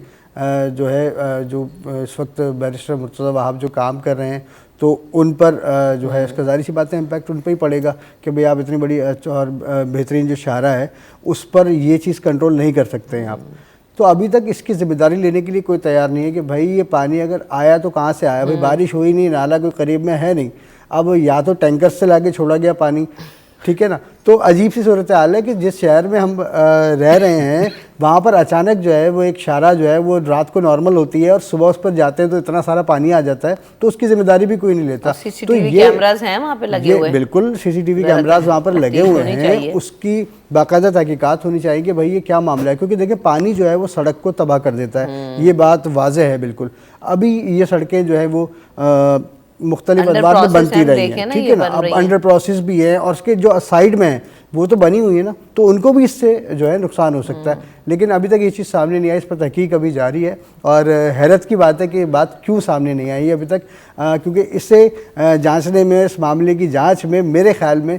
جو ہے جو اس وقت بیرسٹر مرتضیٰ وہاب جو کام کر رہے ہیں تو ان پر جو ہے اس کا ظاہر سی بات ہے امپیکٹ ان پہ ہی پڑے گا کہ بھئی آپ اتنی بڑی اور بہترین جو شاہراہ ہے اس پر یہ چیز کنٹرول نہیں کر سکتے ہیں آپ. تو ابھی تک اس کی ذمہ داری لینے کے لیے کوئی تیار نہیں ہے کہ بھائی یہ پانی اگر آیا تو کہاں سے آیا, بھائی بارش ہوئی نہیں, نالا کوئی قریب میں ہے نہیں, اب یا تو ٹینکر سے لا کے چھوڑا گیا پانی, ٹھیک ہے نا. تو عجیب سی صورتحال ہے کہ جس شہر میں ہم رہ رہے ہیں وہاں پر اچانک جو ہے وہ ایک شارہ جو ہے وہ رات کو نارمل ہوتی ہے اور صبح اس پر جاتے ہیں تو اتنا سارا پانی آ جاتا ہے, تو اس کی ذمہ داری بھی کوئی نہیں لیتا. تو یہ کیمراز ہیں وہاں پہ لگے ہوئے, بالکل CCTV کیمراز وہاں پر لگے ہوئے ہیں, اس کی باقاعدہ تحقیقات ہونی چاہیے کہ بھائی یہ کیا معاملہ ہے, کیونکہ دیکھیں پانی جو ہے وہ سڑک کو تباہ کر دیتا ہے, یہ بات واضح ہے بالکل. ابھی یہ سڑکیں جو ہے وہ مختلف ادوار میں بنتی رہی ہیں, ٹھیک ہے نا, اب انڈر پروسیس بھی ہے, اور اس کے جو سائڈ میں ہیں وہ تو بنی ہوئی ہے نا, تو ان کو بھی اس سے جو ہے نقصان ہو سکتا ہے. لیکن ابھی تک یہ چیز سامنے نہیں آئی, اس پر تحقیق ابھی جاری ہے, اور حیرت کی بات ہے کہ یہ بات کیوں سامنے نہیں آئی ابھی تک, کیونکہ اسے جانچنے میں, اس معاملے کی جانچ میں میرے خیال میں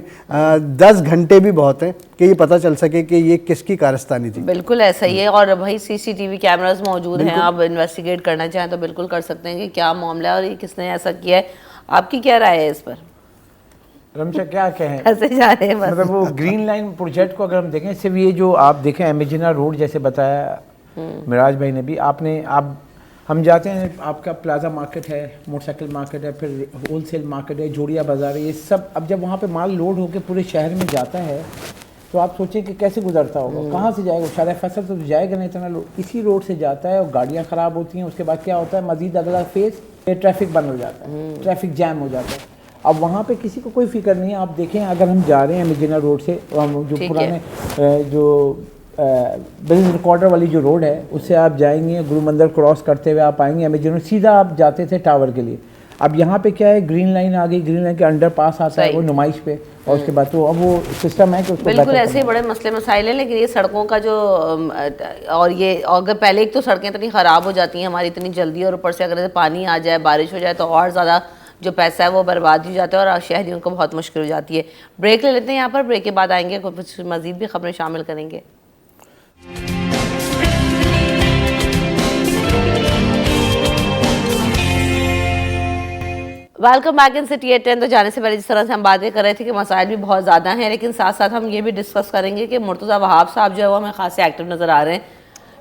10 گھنٹے بھی بہت ہیں کہ یہ پتہ چل سکے کہ یہ کس کی کارستانی تھی. بالکل ایسا ہی ہے, اور بھائی CCTV کیمراز موجود ہیں, آپ انویسٹیگیٹ کرنا چاہیں تو بالکل کر سکتے ہیں کہ کیا معاملہ ہے اور یہ کس نے ایسا کیا ہے. آپ کی کیا رائے ہے اس پر؟ رمشا کیا کہیں, ایسے جا رہے ہیں مطلب وہ گرین لائن پروجیکٹ کو اگر ہم دیکھیں, صرف یہ جو آپ دیکھیں ایم جناح روڈ جیسے بتایا معراج بھائی نے بھی, ہم جاتے ہیں, آپ کا پلازا مارکیٹ ہے, موٹر سائیکل مارکیٹ ہے, پھر ہول سیل مارکیٹ ہے, جوڑیا بازار ہے, یہ سب اب جب وہاں پہ مال لوڈ ہو کے پورے شہر میں جاتا ہے تو آپ سوچیں کہ کیسے گزرتا ہوگا, کہاں سے جائے گا, شارع فیصل تو جائے گا نہیں اتنا لوڈ, اسی روڈ سے جاتا ہے اور گاڑیاں خراب ہوتی ہیں. اس کے بعد کیا ہوتا ہے, مزید اگلا فیز ٹریفک بند ہو جاتا ہے, ٹریفک جیم ہو جاتا ہے. اب وہاں پہ کسی کو کوئی فکر نہیں ہے. آپ دیکھیں اگر ہم جا رہے ہیں ایم جناح روڈ سے, جو پرانے جو بزنس ریکارڈر والی جو روڈ ہے اس سے آپ جائیں گے, گرو مندر کراس کرتے ہوئے آپ آئیں گے ایم جناح, سیدھا آپ جاتے تھے ٹاور کے لیے. اب یہاں پہ کیا ہے, گرین لائن آ گئی, گرین لائن کے انڈر پاس آتا ہے وہ نمائش پہ, اور اس کے بعد تو اب وہ سسٹم ہے کہ اس کو بالکل ایسے ہی بڑے مسئلے مسائل ہیں. لیکن یہ سڑکوں کا جو, اور یہ اگر پہلے ایک تو سڑکیں اتنی خراب ہو جاتی ہیں ہماری اتنی جلدی, اور اوپر سے اگر پانی آ جائے, بارش ہو جائے تو اور زیادہ جو پیسہ ہے وہ برباد ہو جاتا ہے اور شہریوں کو بہت مشکل ہو جاتی ہے. بریک لے لیتے ہیں یہاں پر, بریک کے بعد آئیں گے, کچھ مزید بھی خبریں شامل کریں گے. Welcome back in city at 10. تو جانے سے پہلے جس طرح سے ہم باتیں کر رہے تھے کہ مسائل بھی بہت زیادہ ہیں, لیکن ساتھ ساتھ ہم یہ بھی ڈسکس کریں گے کہ مرتضیٰ وہاب صاحب جو ہے وہ ہمیں خاصے ایکٹیو نظر آ رہے ہیں.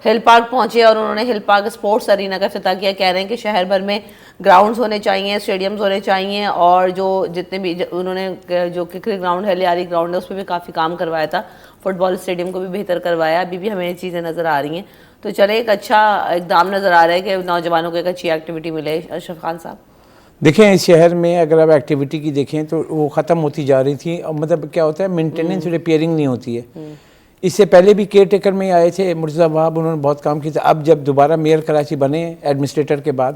ہل پارک پہنچے اور انہوں نے ہل پارک اسپورٹس ارینا کا افتتاح کیا. کہہ رہے ہیں کہ شہر بھر میں گراؤنڈز ہونے چاہیے, اسٹیڈیمز ہونے چاہیے, اور جو جتنے بھی انہوں نے جو کرکٹ گراؤنڈ ہے, لیاری گراؤنڈ ہے, اس پہ بھی کافی کام کروایا تھا. فٹ بال اسٹیڈیم کو بھی بہتر کروایا. ابھی بھی ہمیں یہ چیزیں نظر آ رہی ہیں. تو چلے ایک اچھا اقدام نظر آ رہا ہے کہ نوجوانوں کو ایک اچھی ایکٹیویٹی ملے. اشرف خان صاحب, دیکھیں اس شہر میں اگر آپ ایکٹیویٹی کی دیکھیں تو وہ ختم ہوتی جا رہی تھی, اور مطلب کیا ہوتا ہے, مینٹیننس ریپیئرنگ نہیں ہوتی ہے. اس سے پہلے بھی کیئر ٹیکر میں آئے تھے مرتضیٰ وہاب, انہوں نے بہت کام کیا تھا. اب جب دوبارہ میئر کراچی بنے ایڈمنسٹریٹر کے بعد,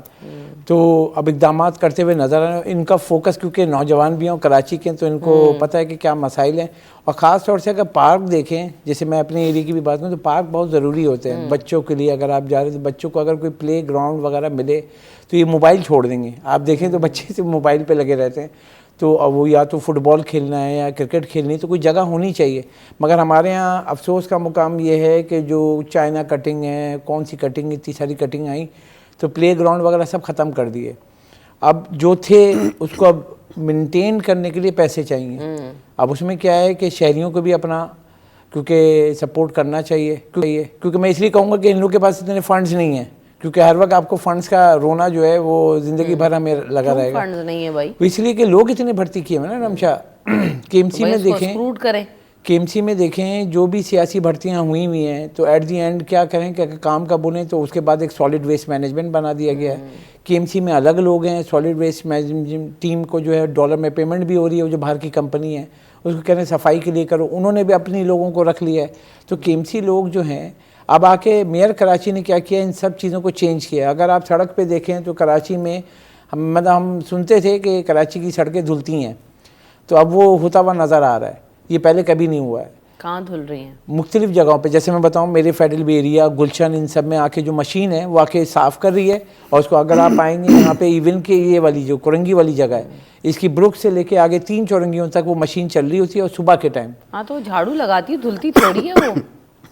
تو اب اقدامات کرتے ہوئے نظر آ رہے ہیں. ان کا فوکس کیونکہ نوجوان بھی ہیں کراچی کے, تو ان کو پتہ ہے کہ کیا مسائل ہیں. اور خاص طور سے اگر پارک دیکھیں, جیسے میں اپنے ایریے کی بھی بات کروں تو پارک بہت ضروری ہوتے ہیں بچوں کے لیے. اگر آپ جا رہے ہیں تو بچوں کو اگر کوئی پلے گراؤنڈ وغیرہ ملے تو یہ موبائل چھوڑ دیں گے. آپ دیکھیں تو بچے سے موبائل پہ لگے رہتے ہیں. تو وہ یا تو فٹ بال کھیلنا ہے یا کرکٹ کھیلنی ہے, تو کوئی جگہ ہونی چاہیے. مگر ہمارے ہاں افسوس کا مقام یہ ہے کہ جو چائنا کٹنگ ہے, کون سی کٹنگ, اتنی ساری کٹنگ آئیں, تو پلے گراؤنڈ وغیرہ سب ختم کر دیے. اب جو تھے اس کو اب مینٹین کرنے کے لیے پیسے چاہیے. اب اس میں کیا ہے کہ شہریوں کو بھی اپنا کیونکہ سپورٹ کرنا چاہیے, کیونکہ میں اس لیے کہوں گا کہ ان لوگوں کے پاس اتنے فنڈز نہیں ہیں, کیونکہ ہر وقت آپ کو فنڈز کا رونا جو ہے وہ زندگی بھر ہمیں لگا رہے گا. فنڈز نہیں ہے بھائی, اس لیے کہ لوگ اتنے بھرتی کیے ہیں نا رمشا. KMC میں دیکھیں, KMC میں دیکھیں جو بھی سیاسی بھرتیاں ہوئی ہوئی ہیں, تو ایٹ دی اینڈ کیا کریں کہ اگر کام کا بنیں تو اس کے بعد ایک سالڈ ویسٹ مینجمنٹ بنا دیا گیا ہے. KMC میں الگ لوگ ہیں, سالڈ ویسٹ مینجمنٹ ٹیم کو جو ہے ڈالر میں پیمنٹ بھی ہو رہی ہے, جو باہر کی کمپنی ہے اس کو کہہ رہے ہیں صفائی کے لیے کرو, انہوں نے بھی اپنی لوگوں کو رکھ لیا ہے. تو KMC لوگ جو ہیں, اب آ کے میئر کراچی نے کیا کیا, ان سب چیزوں کو چینج کیا. اگر آپ سڑک پہ دیکھیں تو کراچی میں ہم سنتے تھے کہ کراچی کی سڑکیں دھلتی ہیں, تو اب وہ ہوتا ہوا نظر آ رہا ہے. یہ پہلے کبھی نہیں ہوا ہے. کہاں دھل رہی ہیں؟ مختلف جگہوں پہ, جیسے میں بتاؤں میرے فیڈرل بھی ایریا, گلشن, ان سب میں آ کے جو مشین ہے وہ آ کے صاف کر رہی ہے. اور اس کو اگر آپ آئیں گے یہاں پہ ایون کے یہ والی جو کرنگی والی جگہ ہے, اس کی بروک سے لے کے آگے 3 چورنگیوں تک وہ مشین چل رہی ہوتی ہے, اور صبح کے ٹائم. ہاں تو جھاڑو لگاتی ہے, دھلتی تھوڑی ہے وہ.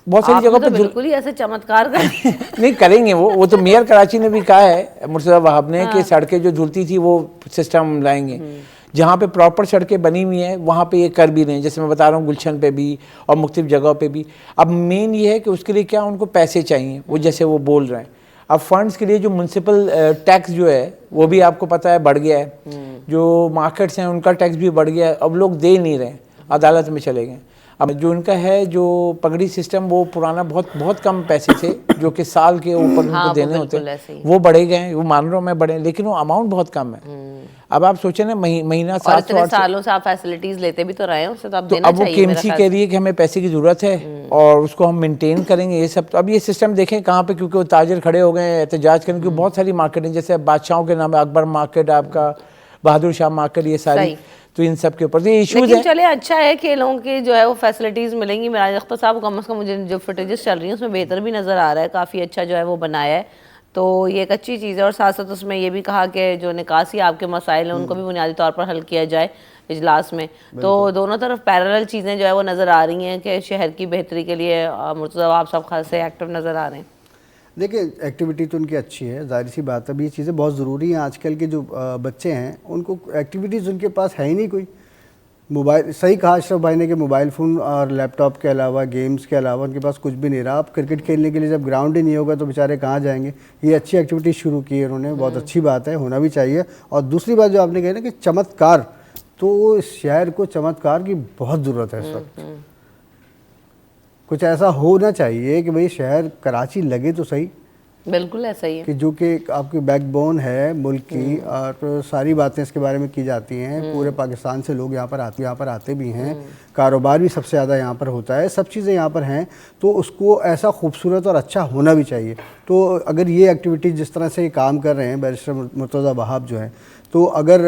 بہت ساری جگہوں پہ بالکل ہی ایسے چمتکار کر نہیں کریں گے وہ تو میئر کراچی نے بھی کہا ہے مرتضیٰ وہاب نے کہ سڑکیں جو دھلتی تھی وہ سسٹم لائیں گے. جہاں پہ پراپر سڑکیں بنی ہوئی ہیں وہاں پہ یہ کر بھی رہے ہیں, جیسے میں بتا رہا ہوں گلشن پہ بھی اور مختلف جگہوں پہ بھی. اب مین یہ ہے کہ اس کے لیے کیا ان کو پیسے چاہیے, وہ جیسے وہ بول رہے ہیں. اب فنڈز کے لیے جو میونسپل ٹیکس جو ہے وہ بھی آپ کو پتہ ہے بڑھ گیا ہے, جو مارکیٹس ہیں ان کا ٹیکس بھی بڑھ گیا ہے. اب لوگ دے نہیں رہے, عدالت میں چلے گئے. اب جو ان کا ہے جو پگڑی سسٹم, وہ پرانا بہت کم پیسے تھے جو کہ سال کے اوپر ان کو دینے ہوتے ہیں, وہ بڑھے گئے ہیں. وہ مان رہا ہوں میں بڑھے, لیکن وہ اماؤنٹ بہت کم ہے. اب آپ سوچیں نا مہینہ 700 سالوں سے آپ فیسلٹیز لیتے بھی تو رہے ہیں, اس سے تو آپ دینا اب وہ چاہیے. KMC کہہ رہی ہے کہ ہمیں پیسے کی ضرورت ہے اور اس کو ہم مینٹین کریں گے, یہ سب. تو اب یہ سسٹم دیکھیں کہاں پہ, کیونکہ وہ تاجر کھڑے ہو گئے ہیں احتجاج کرنے, کیونکہ بہت ساری مارکیٹ ہیں, جیسے بادشاہوں کے نام ہے اکبر مارکیٹ, آپ کا بہادر شاہ مارکیٹ, یہ ساری. تو ان سب کے اوپر تو یہ ایشوز ہیں. لیکن چلے اچھا ہے کہ لوگوں کی جو ہے وہ فیسلٹیز ملیں گی. میراج اختر صاحب کم از کم مجھے جو فوٹیجز چل رہی ہیں اس میں بہتر بھی نظر آ رہا ہے, کافی اچھا جو ہے وہ بنایا ہے, تو یہ ایک اچھی چیز ہے. اور ساتھ ساتھ اس میں یہ بھی کہا کہ جو نکاسی آپ کے مسائل ہیں ان کو بھی بنیادی طور پر حل کیا جائے اجلاس میں. تو دونوں طرف پیرالل چیزیں جو ہے وہ نظر آ رہی ہیں کہ شہر کی بہتری کے لیے مرتضیٰ وہاب صاحب خاصے ایکٹیو نظر آ رہے ہیں. دیکھیں ایکٹیویٹی تو ان کی اچھی ہے, ظاہر سی بات ہے. اب یہ چیزیں بہت ضروری ہیں. آج کل کے جو بچے ہیں ان کو ایکٹیویٹیز ان کے پاس ہے ہی نہیں کوئی. موبائل, صحیح کہا اشرف بھائی نے کہ موبائل فون اور لیپ ٹاپ کے علاوہ, گیمز کے علاوہ ان کے پاس کچھ بھی نہیں رہا. اب کرکٹ کھیلنے کے لیے جب گراؤنڈ ہی نہیں ہوگا تو بیچارے کہاں جائیں گے. یہ اچھی ایکٹیویٹی شروع کی ہے انہوں نے, بہت اچھی بات ہے, ہونا بھی چاہیے. اور دوسری بات جو آپ نے کہی نا کہ چمتکار, تو اس شہر کو چمتکار کی بہت ضرورت ہے اس وقت. کچھ ایسا ہونا چاہیے کہ بھئی شہر کراچی لگے تو صحیح. بالکل ایسا ہی ہے کہ جو کہ آپ کی بیک بون ہے ملک کی, اور ساری باتیں اس کے بارے میں کی جاتی ہیں. پورے پاکستان سے لوگ یہاں پر آتے بھی ہیں, کاروبار بھی سب سے زیادہ یہاں پر ہوتا ہے, سب چیزیں یہاں پر ہیں. تو اس کو ایسا خوبصورت اور اچھا ہونا بھی چاہیے. تو اگر یہ ایکٹیویٹی جس طرح سے کام کر رہے ہیں بیرسٹر مرتضیٰ وہاب جو ہیں, تو اگر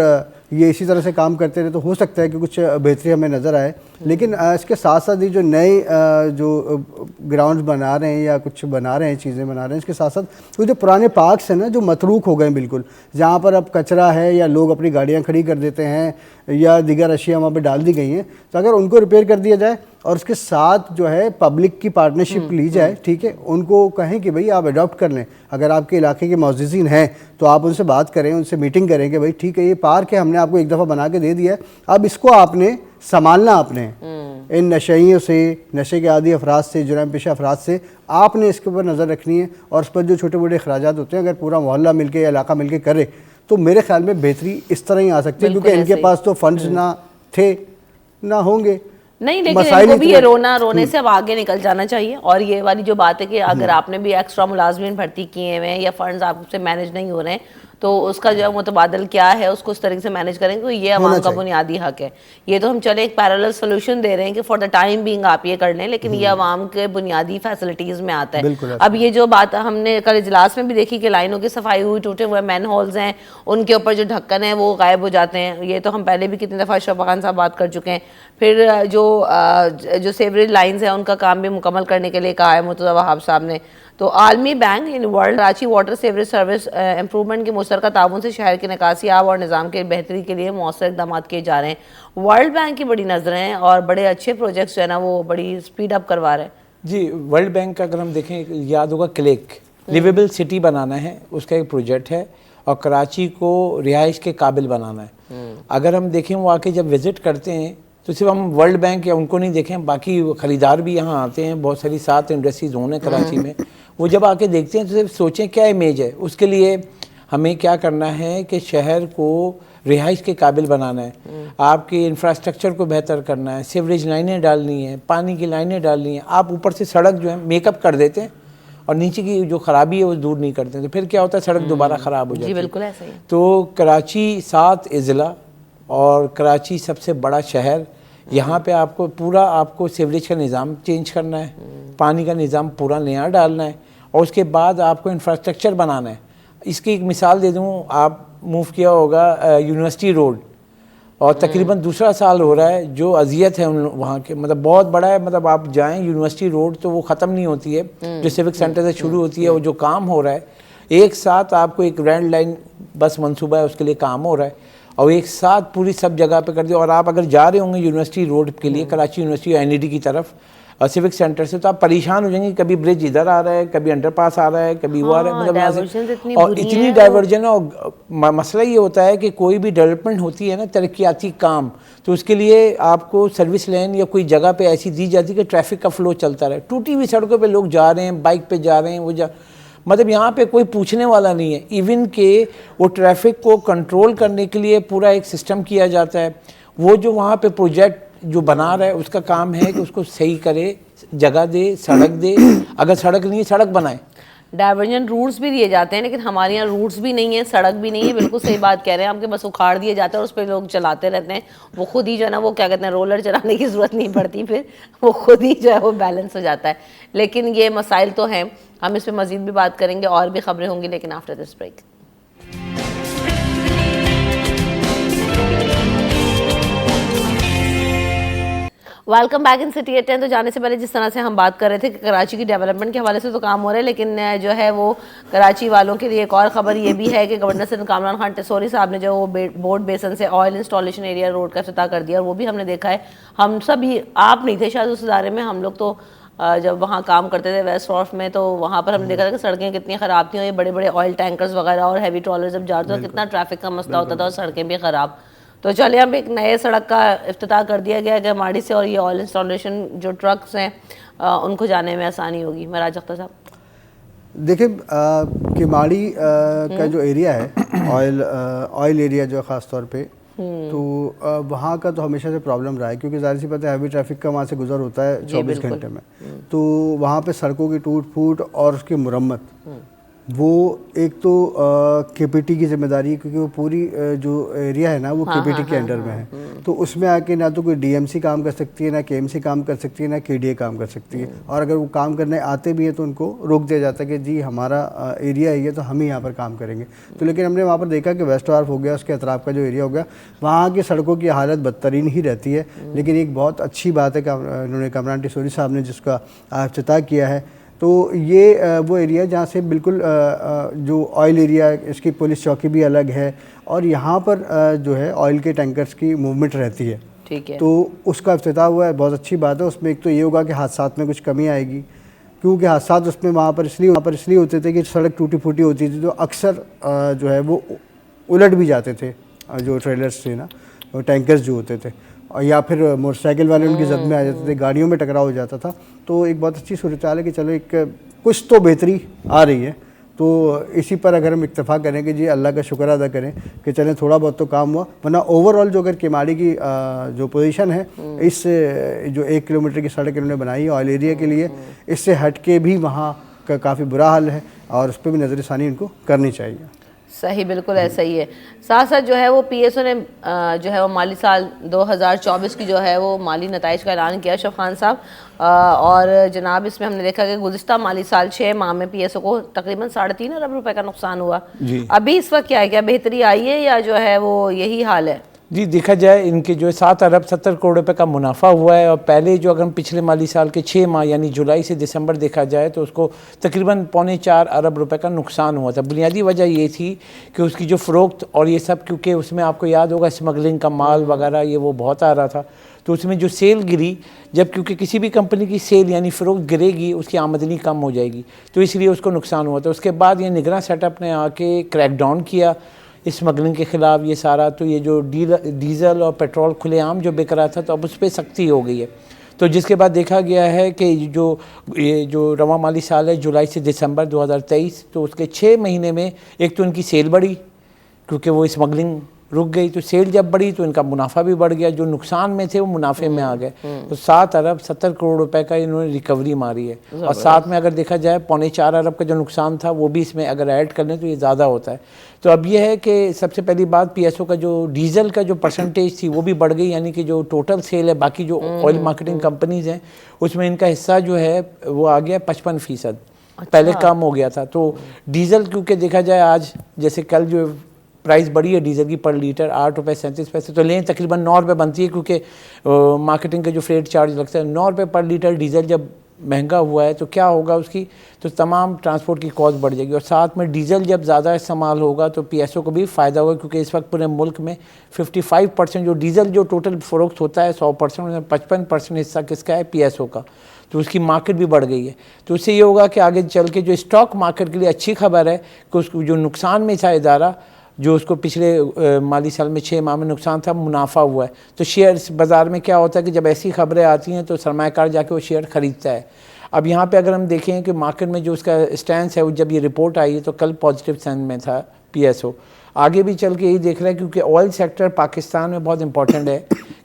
یہ اسی طرح سے کام کرتے رہے تو ہو سکتا ہے کہ کچھ بہتری ہمیں نظر آئے. لیکن اس کے ساتھ ساتھ یہ جو نئے جو گراؤنڈز بنا رہے ہیں یا کچھ بنا رہے ہیں, چیزیں بنا رہے ہیں, اس کے ساتھ ساتھ وہ جو پرانے پارکس ہیں نا جو متروک ہو گئے ہیں بالکل, جہاں پر اب کچرا ہے یا لوگ اپنی گاڑیاں کھڑی کر دیتے ہیں یا دیگر اشیاء وہاں پہ ڈال دی گئی ہیں, تو اگر ان کو ریپیئر کر دیا جائے اور اس کے ساتھ جو ہے پبلک کی پارٹنرشپ لی جائے, ٹھیک ہے, ان کو کہیں کہ بھئی آپ اڈاپٹ کر لیں. اگر آپ کے علاقے کے معززین ہیں تو آپ ان سے بات کریں, ان سے میٹنگ کریں کہ بھئی ٹھیک ہے یہ پارک ہے, ہم نے آپ کو ایک دفعہ بنا کے دے دیا ہے, اب اس کو آپ نے سنبھالنا. آپ نے ان نشئیوں سے, نشے کے عادی افراد سے, جرائم پیشہ افراد سے آپ نے اس کے اوپر نظر رکھنی ہے. اور اس پر جو چھوٹے موٹے اخراجات ہوتے ہیں اگر پورا محلہ مل کے یا علاقہ مل کے کرے تو میرے خیال میں بہتری اس طرح ہی آ سکتی ہے, کیونکہ ان کے پاس تو فنڈز نہ تھے نہ ہوں گے. نہیں, لیکن ان کو بھی یہ رونے سے اب آگے نکل جانا چاہیے. اور یہ والی جو بات ہے کہ اگر آپ نے بھی ایکسٹرا ملازمین بھرتی کیے ہوئے ہیں یا فنڈز آپ سے مینیج نہیں ہو رہے ہیں تو اس کا جو متبادل کیا ہے اس کو اس طریقے سے مینیج کریں گے. یہ عوام کا بنیادی حق ہے. یہ تو ہم چلے ایک پیرالل سولوشن دے رہے ہیں کہ فار دا ٹائم بینگ آپ یہ کر لیں, لیکن یہ عوام کے بنیادی فیسلٹیز میں آتا ہے. اب یہ جو بات ہم نے کل اجلاس میں بھی دیکھی کہ لائنوں کی صفائی ہوئی, ٹوٹے ہوئے مین ہولز ہیں, ان کے اوپر جو ڈھکن ہیں وہ غائب ہو جاتے ہیں. یہ تو ہم پہلے بھی کتنی دفعہ اشرف خان صاحب بات کر چکے ہیں. پھر جو سیوریج لائنز ہیں ان کا کام بھی مکمل کرنے کے لیے کہا ہے مرتضی وہاب صاحب نے. تو عالمی بینک یعنی world Karachi water sewerage service improvement کے مشترکہ تعاون سے شہر کے نکاسی آب اور نظام کے بہتری کے لیے مؤثر اقدامات کیے جا رہے ہیں. ورلڈ بینک کی بڑی نظریں ہیں اور بڑے اچھے پروجیکٹس جو ہے نا وہ بڑی سپیڈ اپ کروا رہے ہیں. جی, ورلڈ بینک کا اگر ہم دیکھیں, یاد ہوگا کلیک لیویبل سٹی بنانا ہے, اس کا ایک پروجیکٹ ہے, اور کراچی کو رہائش کے قابل بنانا ہے. اگر ہم دیکھیں وہ آ کے جب وزٹ کرتے ہیں تو صرف ہم ورلڈ بینک یا ان کو نہیں دیکھیں, باقی خریدار بھی یہاں آتے ہیں, بہت ساری 7 انڈسٹری زون ہیں کراچی میں. وہ جب آ کے دیکھتے ہیں تو صرف سوچیں کیا امیج ہے. اس کے لیے ہمیں کیا کرنا ہے کہ شہر کو رہائش کے قابل بنانا ہے, آپ کے انفراسٹرکچر کو بہتر کرنا ہے, سیوریج لائنیں ڈالنی ہیں, پانی کی لائنیں ڈالنی ہیں. آپ اوپر سے سڑک جو ہے میک اپ کر دیتے ہیں اور نیچے کی جو خرابی ہے وہ دور نہیں کرتے, تو پھر کیا ہوتا ہے سڑک دوبارہ خراب ہو جاتی ہے. جی بالکل ایسا ہی. تو کراچی 7 اضلاع اور کراچی سب سے بڑا شہر, یہاں پہ آپ کو پورا آپ کو سیوریج کا نظام چینج کرنا ہے, پانی کا نظام پورا نیا ڈالنا ہے, اور اس کے بعد آپ کو انفراسٹرکچر بنانا ہے. اس کی ایک مثال دے دوں, آپ موو کیا ہوگا یونیورسٹی روڈ, اور تقریباً دوسرا سال ہو رہا ہے. جو اذیت ہے وہاں کے, مطلب بہت بڑا ہے, مطلب آپ جائیں یونیورسٹی روڈ تو وہ ختم نہیں ہوتی ہے, جو سیوک سینٹر سے شروع ہوتی ہے, وہ جو کام ہو رہا ہے ایک ساتھ آپ کو ایک گرینڈ لائن بس منصوبہ ہے, اس کے لیے کام ہو رہا ہے, اور ایک ساتھ پوری سب جگہ پہ کر دیا. اور آپ اگر جا رہے ہوں گے یونیورسٹی روڈ کے لیے Karachi university N E D کی طرف سیوک سینٹر سے, تو آپ پریشان ہو جائیں گے, کبھی برج ادھر آ رہا ہے, کبھی انڈر پاس آ رہا ہے, کبھی وہ آ رہا ہے, مطلب یہاں سے, اور اتنی ڈائیورجن ہے. اور مسئلہ یہ ہوتا ہے کہ کوئی بھی ڈیولپمنٹ ہوتی ہے نا, ترقیاتی کام, تو اس کے لیے آپ کو سروس لین یا کوئی جگہ پہ ایسی دی جاتی ہے کہ ٹریفک کا فلو چلتا رہے. ٹوٹی ہوئی سڑکوں پہ لوگ جا رہے ہیں, بائک پہ جا رہے ہیں, وہ مطلب یہاں پہ کوئی پوچھنے والا نہیں ہے. ایون کہ وہ ٹریفک کو کنٹرول کرنے کے لیے پورا ایک سسٹم کیا جاتا ہے. وہ جو وہاں پہ پروجیکٹ جو بنا رہا ہے اس کا کام ہے کہ اس کو صحیح کرے, جگہ دے, سڑک دے, اگر سڑک نہیں ہے سڑک بنائے. ڈائیورجن روٹس بھی دیے جاتے ہیں, لیکن ہمارے یہاں روٹس بھی نہیں ہیں, سڑک بھی نہیں ہے. بالکل صحیح بات کہہ رہے ہیں آپ, کے بس اکھاڑ دیے جاتے ہیں اور اس پہ لوگ چلاتے رہتے ہیں. وہ خود ہی جو ہے نا وہ کیا کہتے ہیں, رولر چلانے کی ضرورت نہیں پڑتی, پھر وہ خود ہی جو ہے وہ بیلنس ہو جاتا ہے. لیکن یہ مسائل تو ہیں, ہم اس پہ مزید بھی بات کریں گے, اور بھی خبریں ہوں گی, لیکن after this break. Welcome back in city at 10. تو جانے سے پہلے جس طرح سے ہم بات کر رہے تھے کہ کراچی کی ڈیولپمنٹ کے حوالے سے تو کام ہو رہا ہے, لیکن جو ہے وہ کراچی والوں کے لیے ایک اور خبر یہ بھی ہے کہ گورنر سندھ کامران خان ٹیسوری صاحب نے جو وہ بورڈ بیسن سے آئل انسٹالیشن ایریا روڈ کا افتتاح کر دیا, اور وہ بھی ہم نے دیکھا ہے. ہم سب ہی, آپ نہیں تھے شاید اس ادارے میں, ہم لوگ تو جب وہاں کام کرتے تھے ویسٹ وارف میں, تو وہاں پر ہم نے دیکھا تھا کہ سڑکیں کتنی خراب تھیں, اور یہ بڑے بڑے آئل ٹینکرز وغیرہ اور ہیوی ٹرالر جب جاتے تھے کتنا ٹریفک کا مسئلہ ہوتا تھا, اور سڑکیں بھی خراب. تو چلے اب ایک نئے سڑک کا افتتاح کر دیا گیا کہ ماڑی سے, اور یہ آئل انسٹالیشن جو ٹرکس ہیں ان کو جانے میں آسانی ہوگی. مراج اختر صاحب دیکھیں کہ ماڑی کا جو ایریا ہے, آئل ایریا جو ہے خاص طور پہ, تو وہاں کا تو ہمیشہ سے پرابلم رہا ہے, کیونکہ ظاہر سی بات ہے ہیوی ٹریفک کا وہاں سے گزر ہوتا ہے 24 گھنٹے میں. تو وہاں پہ سڑکوں کی ٹوٹ پھوٹ اور اس کی مرمت, وہ ایک تو کے پی ٹی کی ذمہ داری ہے, کیونکہ وہ پوری جو ایریا ہے نا وہ کے پی ٹی کے انڈر میں ہے. تو اس میں آ کے نہ تو کوئی ڈی ایم سی کام کر سکتی ہے, نہ کے ایم سی کام کر سکتی ہے, نہ کے ڈی اے کام کر سکتی ہے. اور اگر وہ کام کرنے آتے بھی ہیں تو ان کو روک دیا جاتا ہے کہ جی ہمارا ایریا ہے یہ, تو ہم ہی یہاں پر کام کریں گے. تو لیکن ہم نے وہاں پر دیکھا کہ ویسٹ وارف ہو گیا, اس کے اطراف کا جو ایریا ہو گیا, وہاں کی سڑکوں کی حالت بدترین ہی رہتی ہے. لیکن ایک بہت اچھی بات ہے کہ انہوں نے کامران ٹیسوری صاحب نے جس کا افتتاح کیا ہے, تو یہ وہ ایریا جہاں سے بالکل جو آئل ایریا, اس کی پولیس چوکی بھی الگ ہے, اور یہاں پر جو ہے آئل کے ٹینکرز کی موومنٹ رہتی ہے. ٹھیک ہے, تو اس کا افتتاح ہوا ہے, بہت اچھی بات ہے. اس میں ایک تو یہ ہوگا کہ حادثات میں کچھ کمی آئے گی, کیونکہ حادثات اس میں وہاں پر اس لیے ہوتے تھے کہ سڑک ٹوٹی پھوٹی ہوتی تھی, تو اکثر جو ہے وہ الٹ بھی جاتے تھے جو ٹریلرز تھے نا, وہ ٹینکرز جو ہوتے تھے, یا پھر موٹر سائیکل والے ان کی زد میں آ جاتے تھے, گاڑیوں میں ٹکراؤ ہو جاتا تھا. تو ایک بہت اچھی صورتحال ہے کہ چلو ایک کچھ تو بہتری آ رہی ہے. تو اسی پر اگر ہم اکتفا کریں کہ جی اللہ کا شکر ادا کریں کہ چلیں تھوڑا بہت تو کام ہوا, ورنہ اوور آل جو اگر کیماڑی کی جو پوزیشن ہے, اس جو 1 کلومیٹر کی سڑک انہوں نے بنائی ہے آئل ایریا کے لیے, اس سے ہٹ کے بھی وہاں کا کافی برا حال ہے, اور اس پہ بھی نظر ثانی ان کو کرنی چاہیے. صحیح، بالکل ایسا ہی ہے. ساتھ ساتھ جو ہے وہ پی ایس او نے جو ہے وہ مالی سال 2024 کی جو ہے وہ مالی نتائج کا اعلان کیا اشرف خان صاحب, اور جناب اس میں ہم نے دیکھا کہ گزشتہ مالی سال 6 ماہ میں پی ایس او کو تقریباً 3.5 ارب روپے کا نقصان ہوا. ابھی اس وقت کیا ہے, کیا بہتری آئی ہے یا جو ہے وہ یہی حال ہے؟ جی دیکھا جائے ان کے جو 7 ارب 70 کروڑ روپے کا منافع ہوا ہے, اور پہلے جو اگر ہم پچھلے مالی سال کے 6 ماہ یعنی جولائی سے دسمبر دیکھا جائے تو اس کو تقریباً 3.25 ارب روپے کا نقصان ہوا تھا. بنیادی وجہ یہ تھی کہ اس کی جو فروخت اور یہ سب, کیونکہ اس میں آپ کو یاد ہوگا اسمگلنگ کا مال وغیرہ یہ وہ بہت آ رہا تھا, تو اس میں جو سیل گری, جب کیونکہ کسی بھی کمپنی کی سیل یعنی فروخت گرے گی اس کی آمدنی کم ہو جائے گی, تو اس لیے اس کو نقصان ہوا تھا. اس کے بعد یہ نگراں سیٹ اپ نے آ کے کریک ڈاؤن کیا اسمگلنگ کے خلاف یہ سارا, تو یہ جو ڈیزل اور پیٹرول کھلے عام جو بک رہا تھا تو اب اس پہ سختی ہو گئی ہے. تو جس کے بعد دیکھا گیا ہے کہ یہ جو رواں مالی سال ہے جولائی سے دسمبر 2023, تو اس کے 6 مہینے میں ایک تو ان کی سیل بڑھی کیونکہ وہ اسمگلنگ رک گئی, تو سیل جب بڑھی تو ان کا منافع بھی بڑھ گیا, جو نقصان میں تھے وہ منافع میں آ گئے. تو 7 ارب 70 کروڑ روپے کا انہوں نے ریکوری ماری ہے, اور ساتھ میں اگر دیکھا جائے 3.25 ارب کا جو نقصان تھا وہ بھی اس میں اگر ایڈ کر لیں تو یہ زیادہ ہوتا ہے. تو اب یہ ہے کہ سب سے پہلی بات پی ایس او کا جو ڈیزل کا جو پرسنٹیج تھی وہ بھی بڑھ گئی, یعنی کہ جو ٹوٹل سیل ہے باقی جو آئل مارکیٹنگ کمپنیز ہیں اس میں ان کا حصہ جو ہے وہ آ گیا 55%, پہلے کم ہو گیا تھا. تو ڈیزل کیونکہ دیکھا جائے آج جیسے کل جو پرائز بڑھی ہے ڈیزل کی پر لیٹر 8 روپے 37 پیسے, تو لیں تقریباً 9 روپے بنتی ہے کیونکہ مارکیٹنگ کا جو فریٹ چارج لگتا ہے 9 روپے پر لیٹر ڈیزل جب مہنگا ہوا ہے تو کیا ہوگا اس کی, تو تمام ٹرانسپورٹ کی کاسٹ بڑھ جائے گی, اور ساتھ میں ڈیزل جب زیادہ استعمال ہوگا تو پی ایس او کو بھی فائدہ ہوگا, کیونکہ اس وقت پورے ملک میں 55% جو ڈیزل جو ٹوٹل فروخت ہوتا ہے 100% میں 55% حصہ کس کا ہے, پی ایس او کا, تو اس کی مارکیٹ بھی بڑھ گئی ہے. تو اس سے یہ ہوگا کہ آگے چل کے جو اسٹاک مارکیٹ کے لیے اچھی خبر ہے کہ اس کو جو نقصان میں تھا ادارہ جو اس کو پچھلے مالی سال میں 6 ماہ میں نقصان تھا منافع ہوا ہے. تو شیئر بازار میں کیا ہوتا ہے کہ جب ایسی خبریں آتی ہیں تو سرمایہ کار جا کے وہ شیئر خریدتا ہے. اب یہاں پہ اگر ہم دیکھیں کہ مارکیٹ میں جو اس کا اسٹینس ہے, وہ جب یہ رپورٹ آئی ہے تو کل پازیٹیو سینڈ میں تھا پی ایس او, آگے بھی چل کے یہی دیکھ رہا ہے کیونکہ آئل سیکٹر پاکستان میں بہت امپورٹنٹ ہے,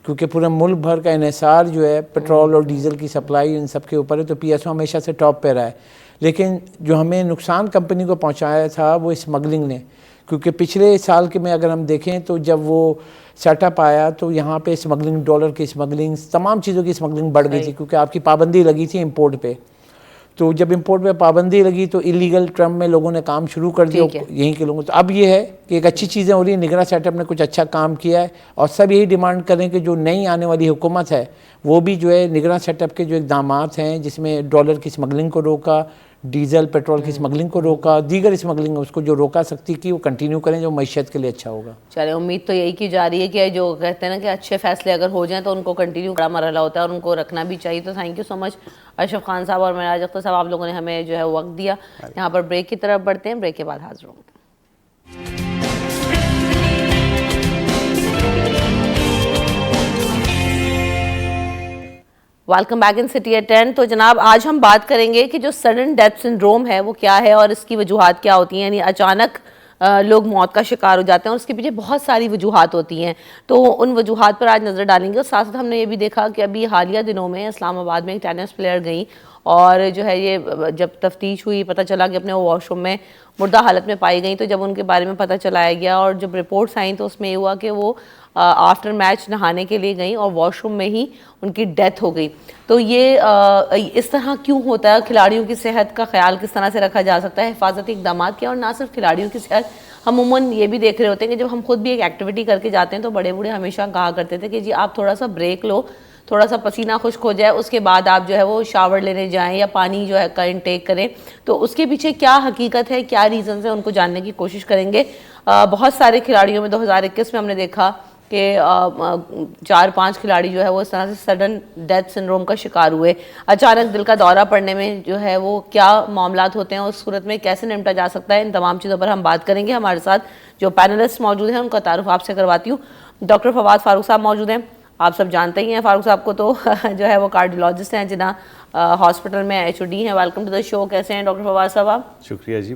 کیونکہ پورے ملک بھر کا انحصار جو ہے پیٹرول اور ڈیزل کی سپلائی ان سب کے اوپر ہے, تو پی ایس او ہمیشہ سے ٹاپ پہ رہا ہے. لیکن جو ہمیں نقصان کمپنی کو پہنچایا تھا وہ اسمگلنگ نے, کیونکہ پچھلے سال کے میں اگر ہم دیکھیں تو جب وہ سیٹ اپ آیا تو یہاں پہ اسمگلنگ, ڈالر کی اسمگلنگ, تمام چیزوں کی اسمگلنگ بڑھ گئی تھی کیونکہ آپ کی پابندی لگی تھی امپورٹ پہ. تو جب امپورٹ پہ پابندی لگی تو ایلیگل ٹرم میں لوگوں نے کام شروع کر دیا یہیں کے لوگوں. تو اب یہ ہے کہ ایک اچھی چیزیں ہو رہی ہیں, نگراں سیٹ اپ نے کچھ اچھا کام کیا ہے, اور سب یہی ڈیمانڈ کریں کہ جو نئی آنے والی حکومت ہے وہ بھی جو ہے نگراں سیٹ اپ کے جو اقدامات ہیں جس میں ڈالر کی اسمگلنگ کو روکا, ڈیزل پیٹرول کی اسمگلنگ کو روکا, دیگر اسمگلنگ اس کو جو روکا سکتی کی وہ کنٹینیو کریں, جو معیشت کے لیے اچھا ہوگا. چلیں امید تو یہی کی جا رہی ہے کہ جو کہتے ہیں نا کہ اچھے فیصلے اگر ہو جائیں تو ان کو کنٹینیو بڑا مرحلہ ہوتا ہے اور ان کو رکھنا بھی چاہیے. تو تھینک یو سو مچ اشرف خان صاحب اور معراج اختر صاحب, آپ لوگوں نے ہمیں جو ہے وقت دیا. یہاں پر بریک کی طرف بڑھتے ہیں, بریک کے بعد حاضر ہوں گے. Welcome back in city at 10. تو جناب آج ہم بات کریں گے کہ جو سڈن ڈیتھ سنڈروم ہے وہ کیا ہے اور اس کی وجوہات کیا ہوتی ہیں. یعنی اچانک لوگ موت کا شکار ہو جاتے ہیں اور اس کے پیچھے بہت ساری وجوہات ہوتی ہیں, تو ان وجوہات پر آج نظر ڈالیں گے. اور ساتھ ساتھ ہم نے یہ بھی دیکھا کہ ابھی حالیہ دنوں میں اسلام آباد میں ایک ٹینس پلیئر گئیں اور جو ہے یہ جب تفتیش ہوئی پتہ چلا کہ اپنے واش روم میں مردہ حالت میں پائی گئیں, تو جب ان کے بارے میں پتہ چلایا گیا اور جب رپورٹس آئیں تو اس میں یہ ہوا کہ وہ آفٹر میچ نہانے کے لیے گئیں اور واش روم میں ہی ان کی ڈیتھ ہو گئی. تو یہ اس طرح کیوں ہوتا ہے, کھلاڑیوں کی صحت کا خیال کس طرح سے رکھا جا سکتا ہے, حفاظتی اقدامات کیا, اور نہ صرف کھلاڑیوں کی صحت, عموماً یہ بھی دیکھ رہے ہوتے ہیں کہ جب ہم خود بھی ایک ایکٹیویٹی کر کے جاتے ہیں تو بڑے بوڑھے ہمیشہ کہا کرتے تھے کہ جی آپ تھوڑا سا بریک لو, تھوڑا سا پسینہ خشک ہو جائے, اس کے بعد آپ جو ہے وہ شاور لینے جائیں یا پانی جو ہے کا انٹیک کریں. تو اس کے پیچھے کیا حقیقت ہے, کیا ریزنز ہیں, ان کو جاننے کی کوشش کریں گے. بہت سارے کھلاڑیوں میں 2021 میں ہم نے دیکھا کہ 4-5 کھلاڑی جو ہے وہ اس طرح سے سڈن ڈیتھ سنڈروم کا شکار ہوئے. اچانک دل کا دورہ پڑنے میں جو ہے وہ کیا معاملات ہوتے ہیں, اس صورت میں کیسے نمٹا جا سکتا ہے, ان تمام چیزوں پر ہم بات کریں گے. ہمارے ساتھ جو پینلسٹ موجود ہیں ان کا تعارف آپ سے کرواتی ہوں. ڈاکٹر فواد فاروق صاحب موجود ہیں, آپ سب جانتے ہی ہیں فاروق صاحب کو, تو جو ہے وہ کارڈیولوجسٹ ہیں جنہاں ہاسپٹل میں HOD ہیں. ویلکم ٹو دا شو. کیسے ہیں ڈاکٹر فواد صاحب آپ؟ شکریہ جی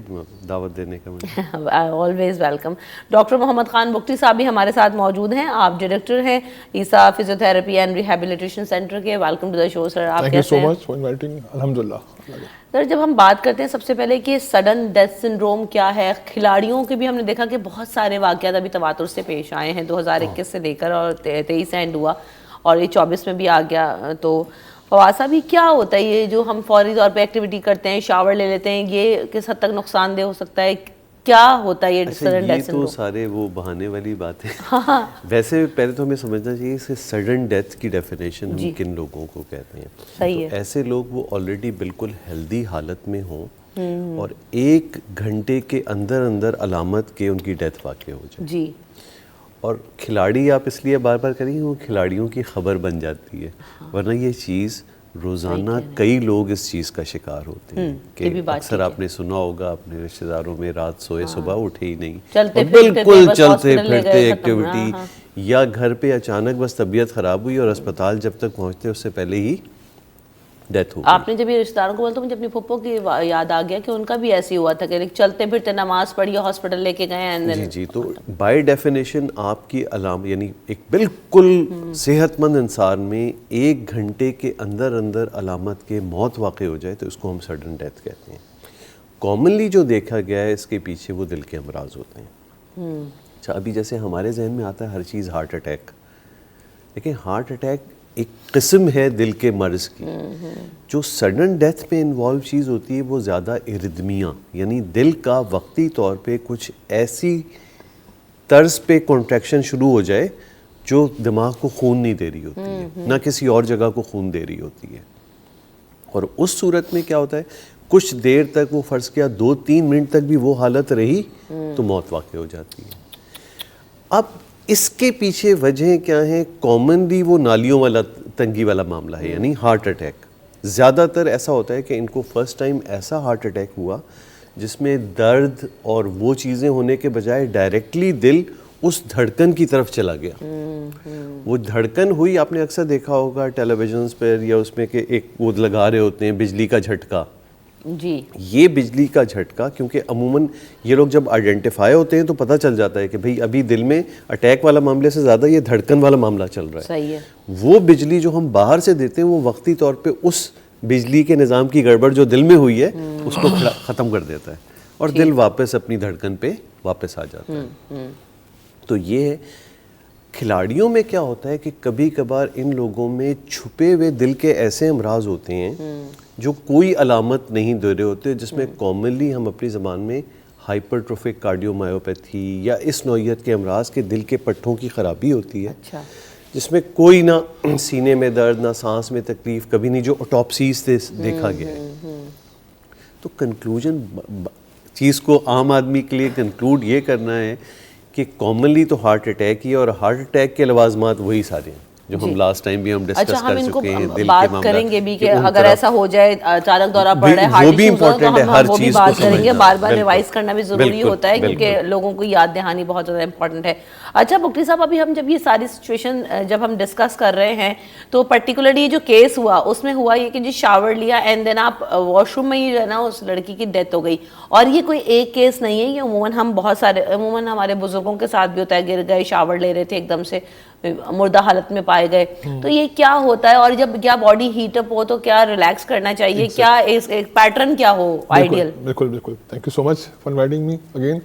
دعوت دینے کا مجھے. Always welcome. Doctor Muhammad Khan Bugti صاحب بھی ہمارے ساتھ موجود ہیں, آپ ڈائریکٹر ہیں Isa physiotherapy and rehabilitation centre کے. Welcome to the show sir. آپ کیسے ہیں؟ Thank you so much for inviting. الحمدللہ سر جب ہم بات کرتے ہیں سب سے پہلے کہ سڈن ڈیتھ سنڈروم کیا ہے، کھلاڑیوں کے بھی ہم نے دیکھا کہ بہت سارے واقعات ابھی تواتر سے پیش آئے ہیں، 2021 سے لے کر اور 23 اینڈ ہوا اور یہ 24 میں بھی آ گیا. تو فواز صاحب یہ کیا ہوتا ہے، یہ جو ہم فوری طور پہ ایکٹیویٹی کرتے ہیں، شاور لے لیتے ہیں، یہ کس حد تک نقصان دہ ہو سکتا ہے، کیا ہوتا ہے یہ سڈن ڈیتھ یہ تو سنڈروم؟ سارے وہ بہانے والی باتیں. ویسے پہلے تو ہمیں سمجھنا چاہیے کہ سڈن ڈیتھ کی ڈیفینیشن ہم کن لوگوں کو کہتے ہیں. صحیح ہے. ایسے لوگ وہ آلریڈی بالکل ہیلدی حالت میں ہوں اور 1 گھنٹے کے اندر اندر علامت کے ان کی ڈیتھ واقع ہو جائے. جی. اور کھلاڑی آپ اس لیے بار بار کریں وہ کھلاڑیوں کی خبر بن جاتی ہے، ورنہ یہ چیز روزانہ کئی لوگ اس چیز کا شکار ہوتے ہیں کہ اکثر آپ نے سنا ہوگا اپنے رشتہ داروں میں رات سوئے صبح اٹھے ہی نہیں، بالکل چلتے پھرتے ایکٹیویٹی، یا گھر پہ اچانک بس طبیعت خراب ہوئی اور اسپتال جب تک پہنچتے اس سے پہلے ہی ڈیتھ ہو گئی. آپ نے جب یہ رشتہ داروں کو بولتے مجھے اپنی پھپھو کی یاد آ گیا کہ ان کا بھی ایسے ہی ہوا تھا کہ چلتے پھرتے نماز پڑھی ہاسپٹل لے کے گئے. جی تو بائی ڈیفینیشن آپ کی علامت یعنی ایک بالکل صحت مند انسان میں 1 گھنٹے کے اندر اندر علامت کے موت واقع ہو جائے تو اس کو ہم سڈن ڈیتھ کہتے ہیں. کامنلی جو دیکھا گیا ہے اس کے پیچھے وہ دل کے امراض ہوتے ہیں. اچھا ابھی جیسے ہمارے ذہن میں آتا ہے ہر چیز ہارٹ اٹیک، لیکن ہارٹ اٹیک ایک قسم ہے دل کے مرض کی. جو سڈن ڈیتھ میں انوالو چیز ہوتی ہے وہ زیادہ ارتھمیا، یعنی دل کا وقتی طور پہ کچھ ایسی طرز پہ کنٹریکشن شروع ہو جائے جو دماغ کو خون نہیں دے رہی ہوتی ہے، نہ کسی اور جگہ کو خون دے رہی ہوتی ہے. اور اس صورت میں کیا ہوتا ہے کچھ دیر تک وہ فرض کیا 2-3 منٹ تک بھی وہ حالت رہی تو موت واقع ہو جاتی ہے. اب اس کے پیچھے وجہیں کیا ہیں؟ کامنلی وہ نالیوں والا تنگی والا معاملہ ہے، یعنی ہارٹ اٹیک. زیادہ تر ایسا ہوتا ہے کہ ان کو فرسٹ ٹائم ایسا ہارٹ اٹیک ہوا جس میں درد اور وہ چیزیں ہونے کے بجائے ڈائریکٹلی دل اس دھڑکن کی طرف چلا گیا. وہ دھڑکن ہوئی، آپ نے اکثر دیکھا ہوگا ٹیلی ویژنز پر یا اس میں کہ ایک وہ لگا رہے ہوتے ہیں بجلی کا جھٹکا. جی یہ بجلی کا جھٹکا کیونکہ عموماً یہ لوگ جب آئیڈینٹیفائی ہوتے ہیں تو پتہ چل جاتا ہے کہ بھئی ابھی دل میں اٹیک والا معاملے سے زیادہ یہ دھڑکن والا معاملہ چل رہا ہے. صحیح ہے. وہ بجلی جو ہم باہر سے دیتے ہیں وہ وقتی طور پہ اس بجلی کے نظام کی گڑبڑ جو دل میں ہوئی ہے اس کو ختم کر دیتا ہے اور دل واپس اپنی دھڑکن پہ واپس آ جاتا ہے. تو یہ ہے. کھلاڑیوں میں کیا ہوتا ہے کہ کبھی کبھار ان لوگوں میں چھپے ہوئے دل کے ایسے امراض ہوتے ہیں جو کوئی علامت نہیں دے رہے ہوتے، جس میں کامنلی ہم اپنی زبان میں ہائپرٹروفک کارڈیومایوپیتھی یا اس نوعیت کے امراض کے دل کے پٹھوں کی خرابی ہوتی ہے. جس میں کوئی نہ سینے میں درد نہ سانس میں تکلیف کبھی نہیں، جو آٹوپسیز سے دیکھا گیا ہے. تو کنکلوژن چیز کو عام آدمی کے لیے کنکلوڈ یہ کرنا ہے کہ کامنلی تو ہارٹ اٹیک ہی ہے اور ہارٹ اٹیک کے لوازمات وہی سارے ہیں جو ہم لاسٹ ٹائم بھی ہم ڈسکس کر چکے ہیں. دل کے بات کریں گے بھی کہ اگر ایسا ہو جائے اچانک دورہ پڑ رہا ہے ہارٹ ایشوز ہو تو ہم وہ بھی بات کریں گے. بار بار ریوائز کرنا بھی ضروری ہوتا ہے کیونکہ لوگوں کو یاد دہانی بہت زیادہ امپورٹنٹ ہے. اچھا بکٹی صاحب ابھی ہم جب یہ ساری سچویشن جب ہم ڈسکس کر رہے ہیں تو پرٹیکولرلی یہ جو کیس ہوا اس میں ہوا یہ کہ جی شاور لیا اینڈ دین آپ واش روم میں ہی جو ہے نا اس لڑکی کی ڈیتھ ہو گئی. اور یہ کوئی ایک کیس نہیں ہے، یہ عموماً ہم بہت سارے عموماً ہمارے بزرگوں کے ساتھ بھی ہوتا ہے، گر گئے شاور لے رہے تھے ایک دم سے مردہ حالت میں پائے گئے. تو یہ کیا ہوتا ہے اور جب کیا باڈی ہیٹ اپ ہو تو کیا ریلیکس کرنا چاہیے، کیا ایک پیٹرن کیا ہو آئیڈیل؟ بالکل بالکل thank you so much for inviting me again.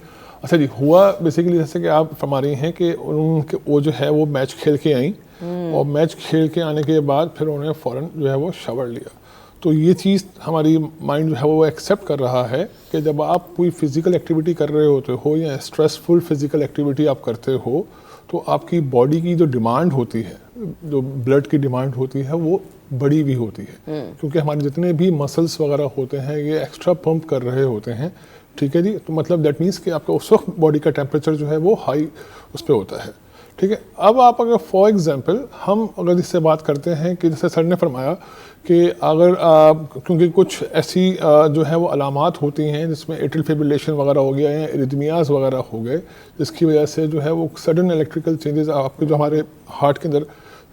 اچھا جی ہوا بیسیکلی جیسے کہ آپ فرما رہی ہیں کہ ان کے وہ جو ہے وہ میچ کھیل کے آئیں اور میچ کھیل کے آنے کے بعد پھر انہوں نے فوراً جو ہے وہ شاور لیا. تو یہ چیز ہماری مائنڈ جو ہے وہ ایکسیپٹ کر رہا ہے کہ جب آپ کوئی فزیکل ایکٹیویٹی کر رہے ہوتے ہو یا اسٹریسفل فزیکل ایکٹیویٹی آپ کرتے ہو تو آپ کی باڈی کی جو ڈیمانڈ ہوتی ہے، جو بلڈ کی ڈیمانڈ ہوتی ہے وہ بڑی بھی ہوتی ہے کیونکہ ہمارے جتنے بھی مسلس وغیرہ ہوتے ہیں یہ ایکسٹرا پمپ کر رہے ہوتے ہیں. ٹھیک ہے جی. تو مطلب دیٹ مینس کہ آپ کا اس وقت باڈی کا ٹیمپریچر جو ہے وہ ہائی اس پہ ہوتا ہے. ٹھیک ہے. اب آپ اگر فار ایگزامپل ہم اگر اس سے بات کرتے ہیں کہ جیسے سر نے فرمایا کہ اگر کیونکہ کچھ ایسی جو ہے وہ علامات ہوتی ہیں جس میں ایٹریل فیبریلیشن وغیرہ ہو گیا یا ارتھمیاز وغیرہ ہو گئے جس کی وجہ سے جو ہے وہ سڈن الیکٹریکل چینجز آپ کے جو ہمارے ہارٹ کے اندر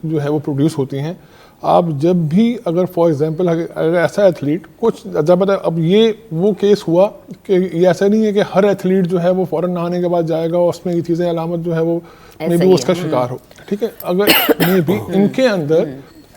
جو ہے وہ پروڈیوس ہوتی ہیں. آپ جب بھی اگر فار ایگزامپل اگر ایسا ایتھلیٹ کچھ جب اب یہ وہ کیس ہوا کہ یہ ایسا نہیں ہے کہ ہر ایتھلیٹ جو ہے وہ فوراً نہانے کے بعد جائے گا اور اس میں یہ چیزیں علامت جو ہے وہ میں بھی اس کا شکار ہو. ٹھیک ہے. اگر میں بھی ان کے اندر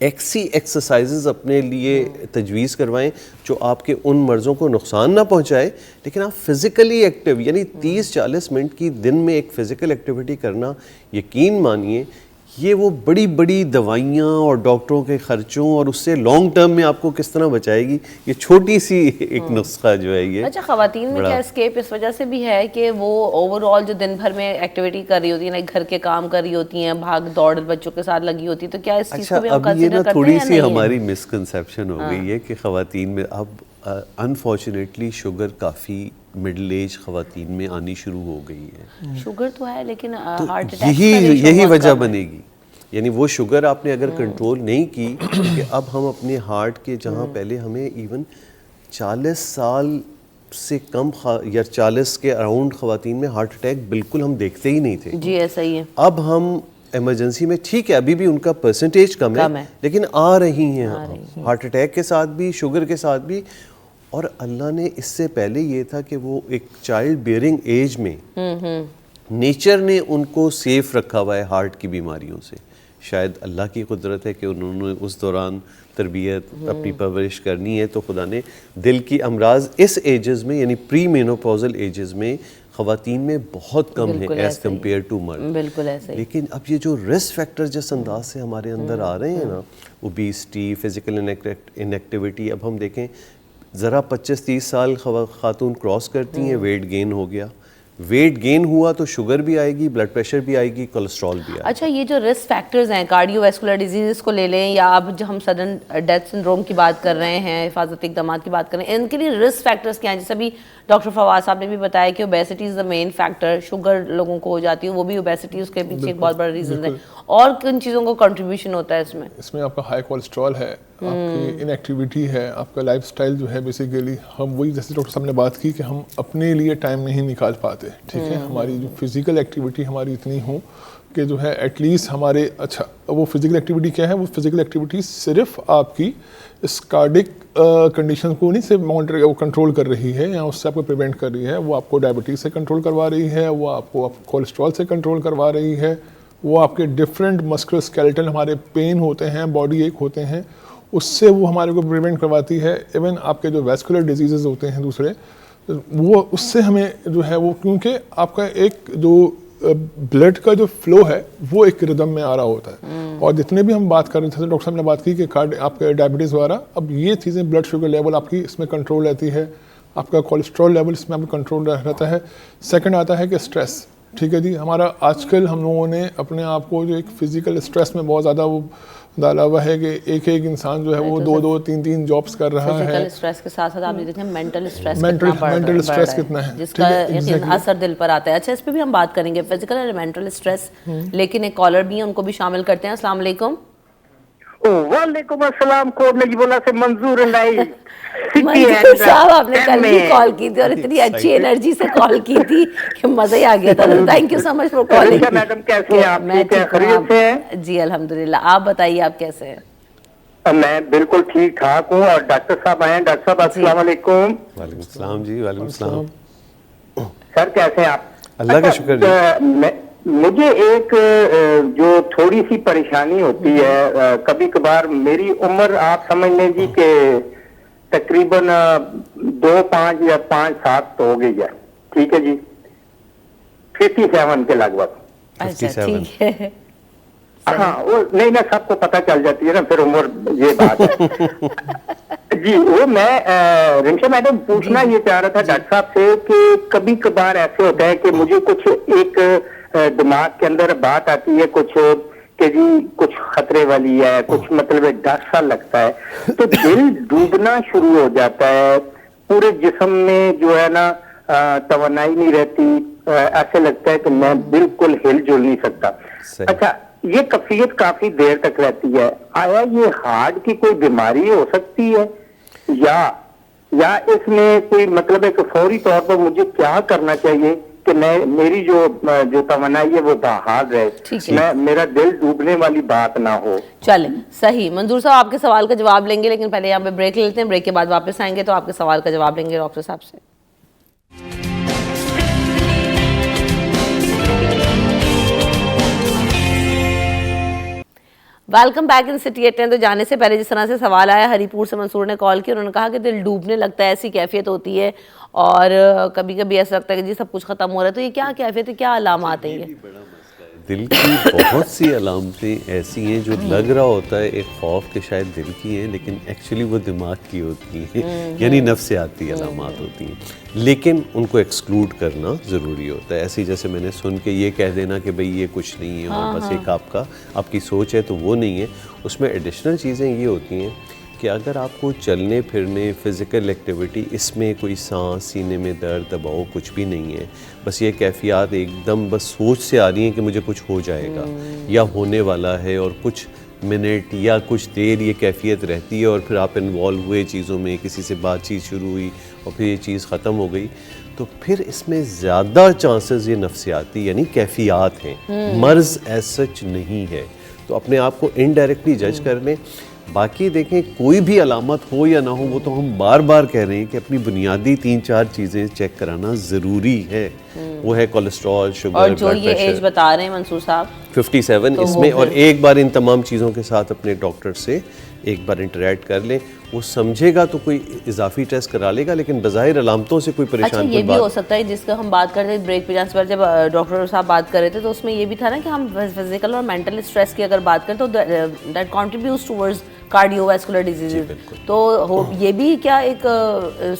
ایسی ایکسرسائزز اپنے لیے تجویز کروائیں جو آپ کے ان مرضوں کو نقصان نہ پہنچائے، لیکن آپ فزیکلی ایکٹیو، یعنی 30-40 منٹ کی دن میں ایک فزیکل ایکٹیویٹی کرنا، یقین مانیے یہ وہ بڑی بڑی دوائیاں اور ڈاکٹروں کے خرچوں اور اس سے لانگ ٹرم میں آپ کو کس طرح بچائے گی، یہ چھوٹی سی ایک نسخہ جو ہے یہ. اچھا، خواتین میں کیا اسکیپ اس وجہ سے بھی ہے کہ وہ اوور آل جو دن بھر میں ایکٹیویٹی کر رہی ہوتی ہیں، گھر کے کام کر رہی ہوتی ہیں، بھاگ دوڑ بچوں کے ساتھ لگی ہوتی ہے، تو کیا اس چیز کو بھی ہم کنسیڈر کرتے ہیں؟ تھوڑی سی ہماری مسکنسیپشن ہو گئی ہے کہ خواتین میں اب انفارچونیٹلی شوگر کافی مڈل ایج خواتین میں آنی شروع ہو گئی ہے. شوگر تو ہے لیکن تو ہارٹ اٹیک یہی وجہ بنے گی. یعنی وہ شوگر آپ نے اگر کنٹرول نہیں کی کہ اب ہم اپنے ہارٹ کے جہاں پہلے ہمیں ایون 40 سال سے کم یا 40 کے اراؤنڈ خواتین میں ہارٹ اٹیک بالکل ہم دیکھتے ہی نہیں تھے. جی ایسا ہی ہے. اب ہم ایمرجنسی میں ٹھیک ہے ابھی بھی ان کا پرسنٹیج کم ہے لیکن آ رہی ہیں ہارٹ اٹیک کے ساتھ بھی، شوگر کے ساتھ بھی. اور اللہ نے اس سے پہلے یہ تھا کہ وہ ایک چائلڈ بیئرنگ ایج میں نیچر نے ان کو سیف رکھا ہوا ہے ہارٹ کی بیماریوں سے. شاید اللہ کی قدرت ہے کہ انہوں نے اس دوران تربیت اپنی پرورش کرنی ہے، تو خدا نے دل کی امراض اس ایجز میں یعنی پری مینوپوزل ایجز میں خواتین میں بہت کم ہے ایز کمپیئر ٹو مرد. بالکل ایسے ہی. لیکن اب یہ جو رسک فیکٹر جس انداز سے ہمارے اندر آ رہے ہیں نا، اوبیسٹی، فزیکل انیکٹیویٹی، اب ہم دیکھیں ذرا 25-30 سال خاتون کراس کرتی ہیں، ویٹ گین ہو گیا. ویٹ گین ہوا تو شوگر بھی آئے گی، بلڈ پریشر بھی آئے گی، کولیسٹرول بھی آئے گی. اچھا، یہ جو رسک فیکٹرز ہیں کارڈیو ویسکولر ڈیزیزز کو لے لیں یا اب جو ہم سڈن ڈیتھ سنڈروم کی بات کر رہے ہیں، حفاظتی اقدامات کی بات کر رہے ہیں، ان کے لیے رسک فیکٹرز کیا ہیں؟ جیسے ابھی ڈاکٹر فواز صاحب نے بھی بتایا کہ obesity is the main factor, sugar لوگوں کو ہو جاتی ہے، وہ بھی اوبیسٹی اس کے پیچھے ایک بہت بڑا ریزن ہے. اور کن چیزوں کو کنٹریبیوشن ہوتا ہے اس میں؟ اس میں آپ کا ہائی کولیسٹرول ہے، آپ کی ان ایکٹیویٹی ہے، آپ کا لائف سٹائل جو ہے بیسیکلی ہم وہی جیسے ڈاکٹر صاحب نے بات کی کہ ہم اپنے لیے ٹائم نہیں نکال پاتے. ٹھیک ہے، ہماری جو فزیکل ایکٹیویٹی ہماری اتنی ہو کہ جو ہے ایٹ لیسٹ ہمارے اچھا وہ فزیکل ایکٹیویٹی کیا ہے، وہ فزیکل ایکٹیویٹی صرف آپ کی اس کارڈک کنڈیشن کو نہیں صرف مانیٹر وہ کنٹرول کر رہی ہے یا اس سے آپ کو پریونٹ کر رہی ہے، وہ آپ کو ڈائبٹیز سے کنٹرول کروا رہی ہے، وہ آپ کو کولیسٹرول سے کنٹرول کروا رہی ہے، وہ آپ کے ڈفرینٹ مسکولر اسکیلیٹل ہمارے پین ہوتے ہیں، باڈی ایک ہوتے ہیں، اس سے وہ ہمارے کو پریونٹ کرواتی ہے. ایون آپ کے جو ویسکولر ڈیزیزز ہوتے ہیں دوسرے، وہ اس سے ہمیں جو ہے وہ کیونکہ آپ کا ایک جو بلڈ کا جو فلو ہے وہ ایک ردم میں آ رہا ہوتا ہے. اور جتنے بھی ہم بات کر رہے تھے ڈاکٹر صاحب نے بات کی کہ آپ کے ڈائبٹیز وغیرہ، اب یہ چیزیں بلڈ شوگر لیول آپ کی اس میں کنٹرول رہتی ہے، آپ کا کولیسٹرول لیول اس میں آپ کا کنٹرول رہتا ہے. سیکنڈ آتا ہے کہ اسٹریس. ٹھیک ہے جی، ہمارا آج کل ہم لوگوں نے اپنے آپ کو جو ایک فزیکل اسٹریس میں بہت زیادہ وہ ڈالا ہوا ہے کہ ایک انسان جو ہے وہ 2-2 3-3 جابس کر رہا ہے. فزیکل اسٹریس کے ساتھ ساتھ آپ دیکھیں مینٹل اسٹریس کتنا ہے جس کا اثر دل پر آتا ہے. اچھا، اس پہ بھی ہم بات کریں گے، فزیکل اور مینٹل اسٹریس. لیکن ایک کالر بھی ہیں، ان کو بھی شامل کرتے ہیں. السلام علیکم. وعلیکم السلام. کوٹ نجیبولا سے منظور منظور صاحب، آپ نے کل بھی کال کی تھی اور اتنی اچھی انرجی سے کال کی تھی کہ مزہ ہی آ گیا تھا. Thank you so much for calling. Madam کیسے ہیں آپ؟ میں ٹھیک ہوں جی، الحمدللہ. آپ بتائیے آپ کیسے ہیں؟ میں بالکل ٹھیک ٹھاک ہوں. اور ڈاکٹر صاحب آئے ہیں. ڈاکٹر صاحب السلام علیکم. وعلیکم السلام جی. وعلیکم السلام. سر کیسے ہیں آپ؟ اللہ کا شکر جی. مجھے ایک جو تھوڑی سی پریشانی ہوتی ہے کبھی کبھار، میری عمر آپ سمجھ لیں جی کہ تقریباً 2-5 یا 5-7 تو ہو گئی ہے. ٹھیک ہے جی، 57 کے لگ بھگ. اچھا ٹھیک ہے. ہاں، وہ نہیں نا سب کو پتہ چل جاتی ہے نا پھر عمر، یہ بات ہے. جی، وہ میں رمشا میڈم پوچھنا یہ چاہ رہا تھا ڈاکٹر صاحب سے کہ کبھی کبھار ایسے ہوتا ہے کہ مجھے کچھ ایک دماغ کے اندر بات آتی ہے کچھ کہ جی کچھ خطرے والی ہے، کچھ مطلب ڈر سا لگتا ہے، تو دل ڈوبنا شروع ہو جاتا ہے، پورے جسم میں جو ہے نا توانائی نہیں رہتی، ایسے لگتا ہے کہ میں بالکل ہل جل نہیں سکتا. اچھا، یہ کیفیت کافی دیر تک رہتی ہے. آیا یہ ہارٹ کی کوئی بیماری ہو سکتی ہے یا اس میں کوئی مطلب ہے کہ فوری طور پر مجھے کیا کرنا چاہیے کہ میری جو توانائی ہے وہ بحال رہے، میرا دل ڈوبنے والی بات نہ ہو. چلیں صحیح. منظور صاحب آپ کے سوال کا جواب لیں گے، لیکن پہلے یہاں پہ بریک لیتے ہیں. بریک کے بعد واپس آئیں گے تو آپ کے سوال کا جواب لیں گے ڈاکٹر صاحب سے. Welcome back in city at 10. تو جانے سے پہلے جس طرح سے سوال آیا ہری پور سے منصور نے کال کی, انہوں نے کہا کہ دل ڈوبنے لگتا ہے, ایسی کیفیت ہوتی ہے, اور کبھی کبھی ایسا لگتا ہے کہ جی سب کچھ ختم ہو رہا ہے. تو یہ کیا کیفیت ہے, کیا علامات ہیں یہ؟ دل کی بہت سی علامتیں ایسی ہیں جو لگ رہا ہوتا ہے ایک خوف کہ شاید دل کی ہیں, لیکن ایکچولی وہ دماغ کی ہوتی ہیں, یعنی نفسیاتی علامات ہوتی ہیں, لیکن ان کو ایکسکلوڈ کرنا ضروری ہوتا ہے. ایسی جیسے میں نے سن کے یہ کہہ دینا کہ بھئی یہ کچھ نہیں ہے اور بس ایک آپ کی سوچ ہے, تو وہ نہیں ہے. اس میں ایڈیشنل چیزیں یہ ہوتی ہیں کہ اگر آپ کو چلنے پھرنے, فزیکل ایکٹیویٹی, اس میں کوئی سانس, سینے میں درد, دباؤ کچھ بھی نہیں ہے, بس یہ کیفیات ایک دم بس سوچ سے آ رہی ہیں کہ مجھے کچھ ہو جائے گا یا ہونے والا ہے, اور کچھ منٹ یا کچھ دیر یہ کیفیت رہتی ہے, اور پھر آپ انوالو ہوئے چیزوں میں, کسی سے بات چیت شروع ہوئی اور پھر یہ چیز ختم ہو گئی, تو پھر اس میں زیادہ چانسز یہ نفسیاتی یعنی کیفیات ہیں, مرض ایز سچ نہیں ہے. تو اپنے آپ کو انڈائریکٹلی جج کر لیں. باقی دیکھیں کوئی بھی علامت ہو یا نہ ہو, وہ تو ہم بار بار کہہ رہے ہیں کہ اپنی بنیادی 3-4 چیزیں چیک کرانا ضروری ہے. وہ ہے کولیسٹرول, شوگر, اور جو یہ ایج بتا رہے ہیں منصور صاحب 57 اس میں, اور ایک بار ان تمام چیزوں کے ساتھ اپنے ڈاکٹر سے ایک بار انٹریکٹ کر لیں. وہ سمجھے گا تو کوئی اضافی ٹیسٹ کرا لے گا, لیکن بظاہر علامتوں سے کوئی اچھا پریشان یہ بھی ہو سکتا ہے جس کا ہم بات کرتے تھے بریک پہ جانے سے پہلے, جب ڈاکٹر صاحب بات کر رہے تھے تو اس میں یہ بھی تھا نا کہ ہم فزیکل اور مینٹل اسٹریس کی اگر بات کریں تو that contributes towards cardio vascular disease. تو یہ بھی کیا ایک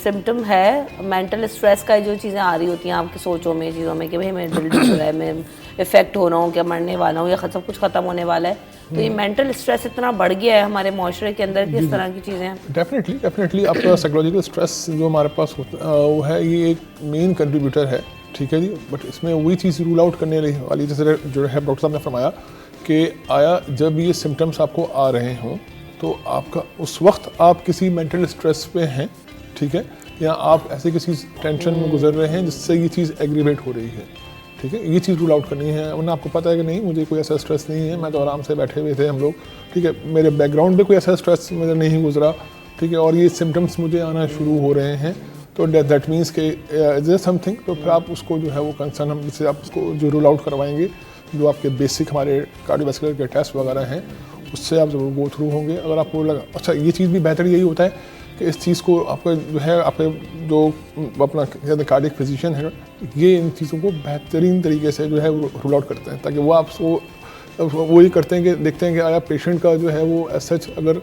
سمٹم ہے مینٹل اسٹریس کا, جو چیزیں آ رہی ہوتی ہیں آپ کی سوچوں میں, چیزوں میں کہ بھائی میں دل ڈوب رہا ہے, میں افیکٹ ہو رہا ہوں, کیا مرنے والا ہوں, یا سب کچھ ختم ہونے والا ہے. تو یہ مینٹل اسٹریس اتنا بڑھ گیا ہے ہمارے معاشرے کے اندر کہ اس طرح کی چیزیں ہیں. ڈیفینیٹلی آپ کا سائیکولوجیکل اسٹریس جو ہمارے پاس ہوتا ہے وہ ہے, یہ ایک مین کنٹریبیوٹر ہے, ٹھیک ہے جی. بٹ اس میں وہی چیز رول آؤٹ کرنے والی جیسے جو ہے ڈاکٹر صاحب نے فرمایا کہ آیا جب یہ سمٹمس آپ کو آ رہے ہوں تو آپ کا اس وقت آپ کسی مینٹل اسٹریس پہ ہیں, ٹھیک ہے, یا آپ ایسے کسی ٹینشن میں گزر رہے ہیں جس سے یہ چیز ایگریویٹ ہو رہی ہے, ٹھیک ہے. یہ چیز رول آؤٹ کرنی ہے. ورنہ آپ کو پتہ ہے کہ نہیں مجھے کوئی ایسا اسٹریس نہیں ہے, میں تو آرام سے بیٹھے ہوئے تھے ہم لوگ, ٹھیک ہے, میرے بیک گراؤنڈ میں کوئی ایسا اسٹریس مجھے نہیں گزرا, ٹھیک ہے, اور یہ سمٹمس مجھے آنا شروع ہو رہے ہیں, تو دیٹ مینس کہ از اے سم تھنگ. تو پھر آپ اس کو جو ہے وہ کنسرن ہم سے آپ اس کو جو رول آؤٹ کروائیں گے, جو آپ کے بیسک ہمارے کارڈیو ویسکولر کے ٹیسٹ وغیرہ ہیں اس سے آپ ضرور گو تھرو ہوں گے. اگر آپ کو لگا اچھا یہ چیز بھی بہتر یہی ہوتا ہے کہ اس چیز کو آپ کا جو ہے آپ کے جو اپنا کارڈیک فزیشین ہے یہ ان چیزوں کو بہترین طریقے سے جو ہے رول آؤٹ کرتے ہیں, تاکہ وہ آپ کو وہ یہ کرتے ہیں کہ دیکھتے ہیں کہ آیا پیشنٹ کا جو ہے وہ ایز سچ اگر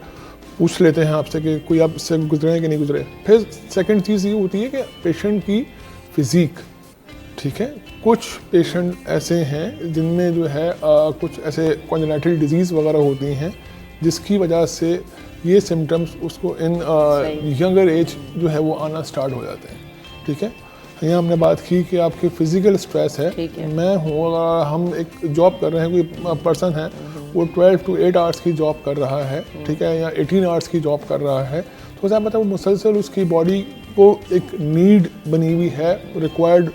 پوچھ لیتے ہیں آپ سے کہ کوئی آپ اس سے گزرے ہیں کہ نہیں گزرے. پھر سیکنڈ چیز یہ ہوتی ہے کہ پیشنٹ کی فزیک, ٹھیک ہے. کچھ پیشنٹ ایسے ہیں جن میں جو ہے کچھ ایسے کانجنائٹل ڈیزیز وغیرہ ہوتی ہیں جس کی وجہ سے یہ سمٹمس اس کو ان ینگر ایج جو ہے وہ آنا سٹارٹ ہو جاتے ہیں, ٹھیک ہے. یہاں ہم نے بات کی کہ آپ کی فزیکل اسٹریس ہے, میں ہوں, اگر ہم ایک جاب کر رہے ہیں, کوئی پرسن ہے وہ 12 to 8 آورس کی جاب کر رہا ہے, ٹھیک ہے, یا 18 آورس کی جاب کر رہا ہے, تو صاحب مطلب وہ مسلسل اس کی باڈی کو ایک نیڈ بنی ہوئی ہے, ریکوائرڈ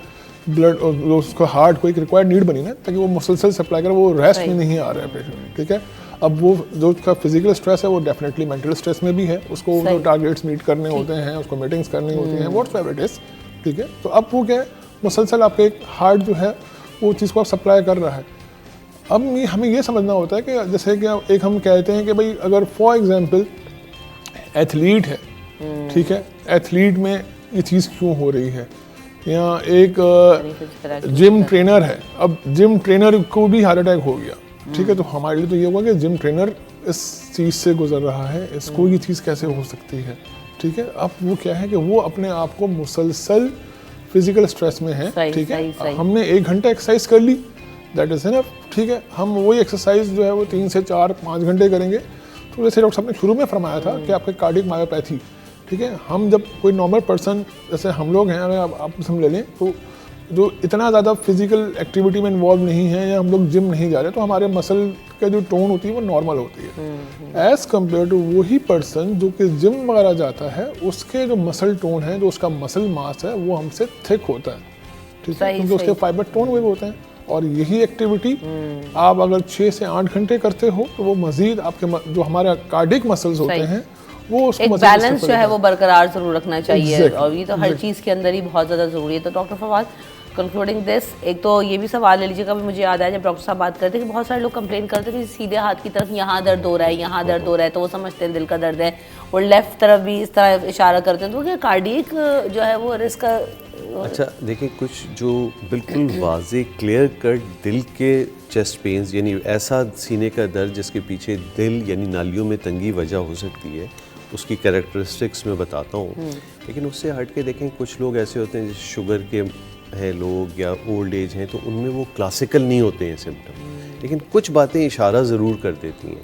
بلڈ, اس کا ہارٹ کو ایک ریکوائرڈ نیڈ بنی نا, تاکہ وہ مسلسل سپلائی کرے, وہ ریسٹ میں نہیں آ رہا ہے پیشنٹ, ٹھیک ہے. اب وہ جو اس کا فزیکل اسٹریس ہے وہ ڈیفینیٹلی مینٹل اسٹریس میں بھی ہے, اس کو جو ٹارگیٹس میٹ کرنے ہوتے ہیں, اس کو میٹنگس کرنی ہوتی ہیں, واٹس ایور اٹ از, ٹھیک ہے. تو اب وہ کیا ہے مسلسل آپ کے ایک ہارٹ جو ہے وہ چیز کو آپ سپلائی کر رہا ہے. اب ہمیں یہ سمجھنا ہوتا ہے کہ جیسے کہ ایک ہم کہتے ہیں کہ بھائی اگر فار ایگزامپل ایتھلیٹ ہے, ٹھیک ہے, ایتھلیٹ میں یہ چیز کیوں ہو رہی ہے, یا ایک جم ٹرینر ہے, اب جم ٹرینر کو بھی ہارٹ اٹیک ہو گیا, ٹھیک ہے, تو ہمارے لیے تو یہ ہوا کہ جم ٹرینر اس چیز سے گزر رہا ہے, اس کو یہ چیز کیسے ہو سکتی ہے, ٹھیک ہے. اب وہ کیا ہے کہ وہ اپنے آپ کو مسلسل فزیکل اسٹریس میں ہے, ٹھیک ہے. ہم نے 1 گھنٹہ ایکسرسائز کر لی, دیٹ از انف, ٹھیک ہے. ہم وہی ایکسرسائز جو ہے وہ 3 سے 4-5 گھنٹے کریں گے, تو جیسے ڈاکٹر صاحب نے شروع میں فرمایا تھا کہ آپ کے کارڈیک مایوپیتھی, ٹھیک ہے, ہم جب کوئی نارمل پرسن جیسے ہم لوگ ہیں, اگر آپ ہم لے لیں تو جو اتنا زیادہ فزیکل ایکٹیویٹی میں انوالو نہیں ہے, یا ہم لوگ جم نہیں جا رہے, تو ہمارے مسل کا جو ٹون ہوتی ہے وہ نارمل ہوتی ہے, ایز کمپیئر ٹو وہی پرسن جو کہ جم وغیرہ جاتا ہے, اس کے جو مسل ٹون ہے, جو اس کا مسل ماس ہے, وہ ہم سے تھک ہوتا ہے, ٹھیک ہے, کیونکہ اس کے فائبر ٹون ہوئے ہوتے ہیں. اور یہی ایکٹیویٹی آپ اگر 6 سے 8 گھنٹے کرتے ہو تو وہ مزید آپ کے جو ہمارے کارڈک مسلز ہوتے ہیں وہ اس کو بیلنس جو ہے وہ برقرار ضرور رکھنا چاہیے, اور یہ تو ہر چیز کے اندر ہی بہت زیادہ ضروری ہے. تو ڈاکٹر فواد کنکلوڈنگ دس, ایک تو یہ بھی سوال لے لیجیے گا, مجھے یاد آیا جب ڈاکٹر صاحب بات کرتے کہ بہت سارے لوگ کمپلین کرتے کہ سیدھے ہاتھ کی طرف یہاں درد ہو رہا ہے, یہاں درد ہو رہا ہے, تو وہ سمجھتے ہیں دل کا درد ہے, اور لیفٹ طرف بھی اس طرح اشارہ کرتے ہیں, تو کیا کارڈیک جو ہے وہ رسک کا. اچھا دیکھیں, کچھ جو بالکل واضح کلیئر کٹ دل کے چیسٹ پینز, یعنی ایسا سینے کا درد جس کے پیچھے دل یعنی نالیوں میں تنگی وجہ ہو سکتی ہے, اس کی کریکٹرسٹکس میں بتاتا ہوں. لیکن اس سے ہٹ کے دیکھیں, کچھ لوگ ایسے ہوتے ہیں جیسے شوگر کے ہیں لوگ یا اولڈ ایج ہیں, تو ان میں وہ کلاسیکل نہیں ہوتے ہیں سمٹم, لیکن کچھ باتیں اشارہ ضرور کر دیتی ہیں.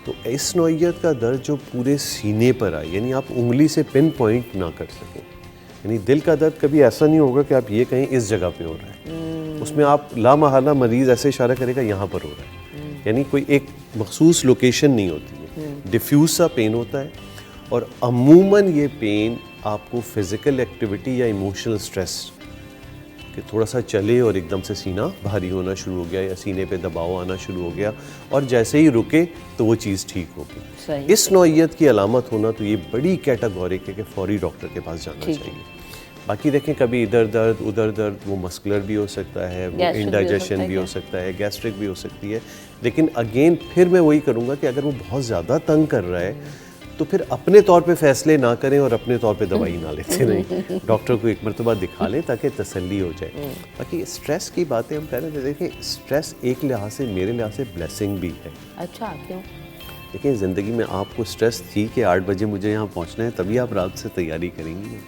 تو اس نوعیت کا درد جو پورے سینے پر آئے, یعنی آپ انگلی سے پن پوائنٹ نہ کر سکیں, یعنی دل کا درد کبھی ایسا نہیں ہوگا کہ آپ یہ کہیں اس جگہ پہ ہو رہا ہے, اس میں آپ لامحالہ مریض ایسے اشارہ کرے گا یہاں پر ہو رہا ہے, یعنی کوئی ایک مخصوص لوکیشن نہیں ہوتی ہے, ڈیفیوز سا پین ہوتا ہے. اور عموماً یہ پین آپ کو فزیکل ایکٹیویٹی یا ایموشنل سٹریس, کہ تھوڑا سا چلے اور ایک دم سے سینہ بھاری ہونا شروع ہو گیا یا سینے پہ دباؤ آنا شروع ہو گیا, اور جیسے ہی رکے تو وہ چیز ٹھیک ہوگی. اس نوعیت کی علامت ہونا تو یہ بڑی کیٹاگورک ہے کہ فوری ڈاکٹر کے پاس جانا چاہیے. باقی دیکھیں, کبھی ادھر درد ادھر درد, وہ مسکولر بھی ہو سکتا ہے, وہ انڈائجیشن بھی ہو سکتا ہے, گیسٹرک بھی ہو سکتی ہے. لیکن اگین پھر میں وہی کروں گا کہ اگر وہ بہت زیادہ تنگ کر رہا ہے تو پھر اپنے طور پہ فیصلے نہ کریں اور اپنے طور پہ دوائی نہ لیتے رہیں, ڈاکٹر کو ایک مرتبہ دکھا لیں تاکہ تسلی ہو جائے. باقی اسٹریس کی باتیں ہم کہہ رہے تھے, دیکھیں اسٹریس ایک لحاظ سے, میرے لحاظ سے بلیسنگ بھی ہے. اچھا کیوں؟ دیکھیں زندگی میں آپ کو اسٹریس تھی کہ 8 بجے مجھے یہاں پہنچنا ہے, تبھی آپ رات سے تیاری کریں گے.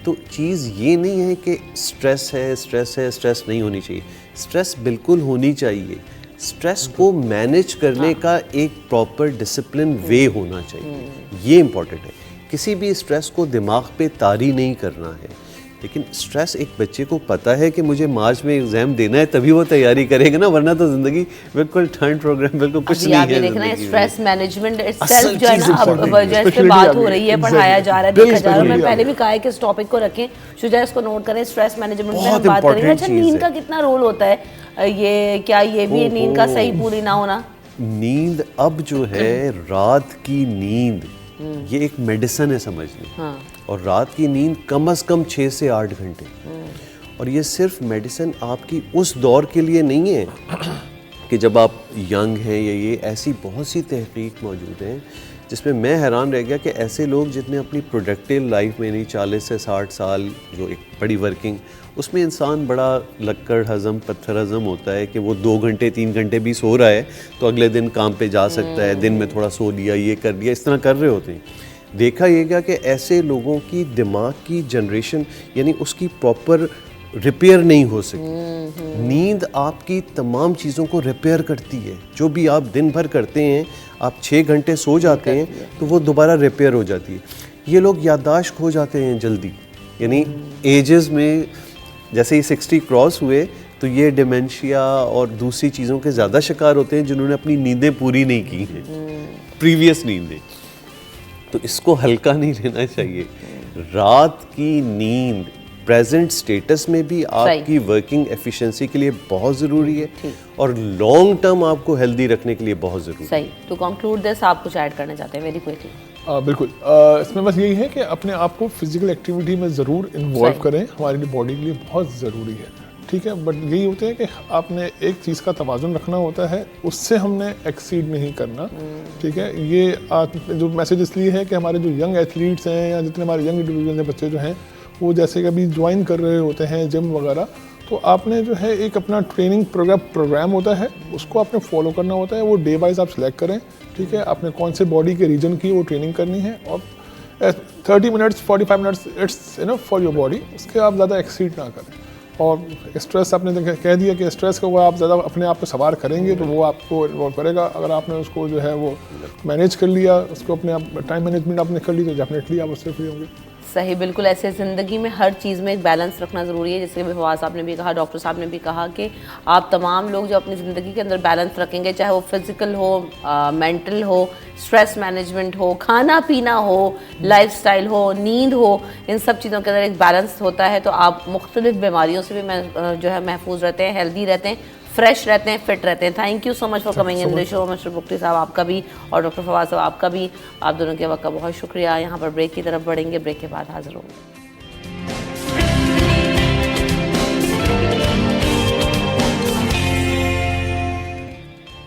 تو چیز یہ نہیں ہے کہ اسٹریس ہے اسٹریس ہے, اسٹریس نہیں ہونی چاہیے, اسٹریس بالکل ہونی چاہیے. اسٹریس کو مینیج کرنے کا ایک پراپر ڈسپلن وے ہونا چاہیے, یہ امپورٹنٹ ہے. کسی بھی اسٹریس کو دماغ پہ طاری نہیں کرنا ہے. لیکن اسٹریس ایک بچے کو پتہ ہے کہ مجھے مارچ میں ایگزام دینا ہے, تبھی وہ تیاری کرے گا نا, ورنہ تو زندگی بالکل ٹرن پروگرام بالکل کچھ نہیں ہے. دیکھنا اسٹریس مینجمنٹ سیلف جو ہے نا, اب جیسے بات ہو رہی ہے, پڑھایا جا رہا ہے, دیکھا جا رہا ہے. میں پہلے بھی کہا ہے کہ اس ٹاپک کو رکھیں, شجاع اس کو نوٹ کریں, اسٹریس مینجمنٹ میں ہم بات کریں گے. اچھا نیند کا کتنا رول ہوتا ہے, یہ کیا یہ بھی نیند کا صحیح پوری نہ ہونا؟ نیند اب جو ہے, رات کی نیند یہ ایک میڈیسن ہے سمجھ لیں, اور رات کی نیند کم از کم 6 سے 8 گھنٹے. اور یہ صرف میڈیسن آپ کی اس دور کے لیے نہیں ہے کہ جب آپ ینگ ہیں, یا یہ ایسی بہت سی تحقیق موجود ہیں جس میں میں حیران رہ گیا کہ ایسے لوگ جتنے اپنی پروڈکٹیو لائف میں, نہیں 40 سے 60 سال جو ایک بڑی ورکنگ, اس میں انسان بڑا لکڑ ہضم پتھر ہضم ہوتا ہے کہ وہ 2 گھنٹے 3 گھنٹے بھی سو رہا ہے تو اگلے دن کام پہ جا سکتا ہے, دن میں تھوڑا سو لیا, یہ کر لیا, اس طرح کر رہے ہوتے ہیں. دیکھا یہ گیا کہ ایسے لوگوں کی دماغ کی جنریشن یعنی اس کی پراپر ریپیئر نہیں ہو سکتی. نیند آپ کی تمام چیزوں کو ریپیئر کرتی ہے. جو بھی آپ دن بھر کرتے ہیں, آپ 6 گھنٹے سو جاتے ہیں تو وہ دوبارہ ریپیئر ہو جاتی ہے. یہ لوگ یادداشت کھو جاتے ہیں جلدی, یعنی ایجز میں جیسے ہی 60 کراس ہوئے تو یہ ڈیمنشیا اور دوسری چیزوں کے زیادہ شکار ہوتے ہیں جنہوں نے اپنی نیندیں پوری نہیں کی ہیں, پریویس نیندیں. تو اس کو ہلکا نہیں لینا چاہیے. رات کی نیند پریزنٹ سٹیٹس میں بھی آپ کی ورکنگ ایفیشنسی کے لیے بہت ضروری ہے, اور لانگ ٹرم آپ کو ہیلدی رکھنے کے لیے بہت ضروری ہے. صحیح. ٹو کنکلوڈ دس, آپ کچھ ایڈ کرنا چاہتے ہیں ویری کوئکلی؟ بالکل, اس میں بس یہی ہے کہ اپنے آپ کو فزیکل ایکٹیویٹی میں ضرور انوالو کریں, ہماری باڈی کے لیے بہت ضروری ہے. ٹھیک ہے, بٹ یہی ہوتے ہیں کہ آپ نے ایک چیز کا توازن رکھنا ہوتا ہے, اس سے ہم نے ایکسیڈ نہیں کرنا. ٹھیک ہے, یہ جو میسج اس لیے ہے کہ ہمارے جو ینگ ایتھلیٹس ہیں یا جتنے ہمارے ینگ انڈیویجول ہیں بچے جو ہیں, وہ جیسے کہ ابھی جوائن کر رہے ہوتے ہیں جم وغیرہ, تو آپ نے جو ہے ایک اپنا ٹریننگ پروگرام ہوتا ہے, اس کو آپ نے فالو کرنا ہوتا ہے. وہ ڈے وائز آپ سلیکٹ کریں. ٹھیک ہے, آپ نے کون سے باڈی کے ریجن کی وہ ٹریننگ کرنی ہے, اور 30 minutes 45 minutes it's enough for your body, اس کے آپ زیادہ ایکسیڈ نہ کریں. اور اسٹریس آپ نے کہہ دیا کہ اسٹریس کو آپ زیادہ اپنے آپ پہ سوار کریں گے تو وہ آپ کو انوالو کرے گا. اگر آپ نے اس کو جو ہے وہ مینیج کر لیا, اس کو اپنے ٹائم مینجمنٹ آپ نے کر لی, تو ڈیفینیٹلی آپ اس سے فری ہوں گے. صحیح, بالکل ایسے زندگی میں ہر چیز میں ایک بیلنس رکھنا ضروری ہے. جیسے کہ فواز صاحب نے بھی کہا, ڈاکٹر صاحب نے بھی کہا کہ آپ تمام لوگ جو اپنی زندگی کے اندر بیلنس رکھیں گے, چاہے وہ فزیکل ہو, مینٹل ہو, اسٹریس مینجمنٹ ہو, کھانا پینا ہو, لائف اسٹائل ہو, نیند ہو, ان سب چیزوں کے اندر ایک بیلنس ہوتا ہے, تو آپ مختلف بیماریوں سے بھی جو ہے محفوظ رہتے ہیں, ہیلدی رہتے ہیں, فریش رہتے ہیں, فٹ رہتے ہیں. Thank you so much for coming in the show. Mister Bugti صاحب آپ کا بھی, اور ڈاکٹر فواز صاحب آپ کا بھی, آپ دونوں کے وقت کا بہت شکریہ. یہاں پر بریک کی طرف بڑھیں گے, بریک کے بعد حاضر ہوں گے.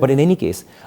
But in any case,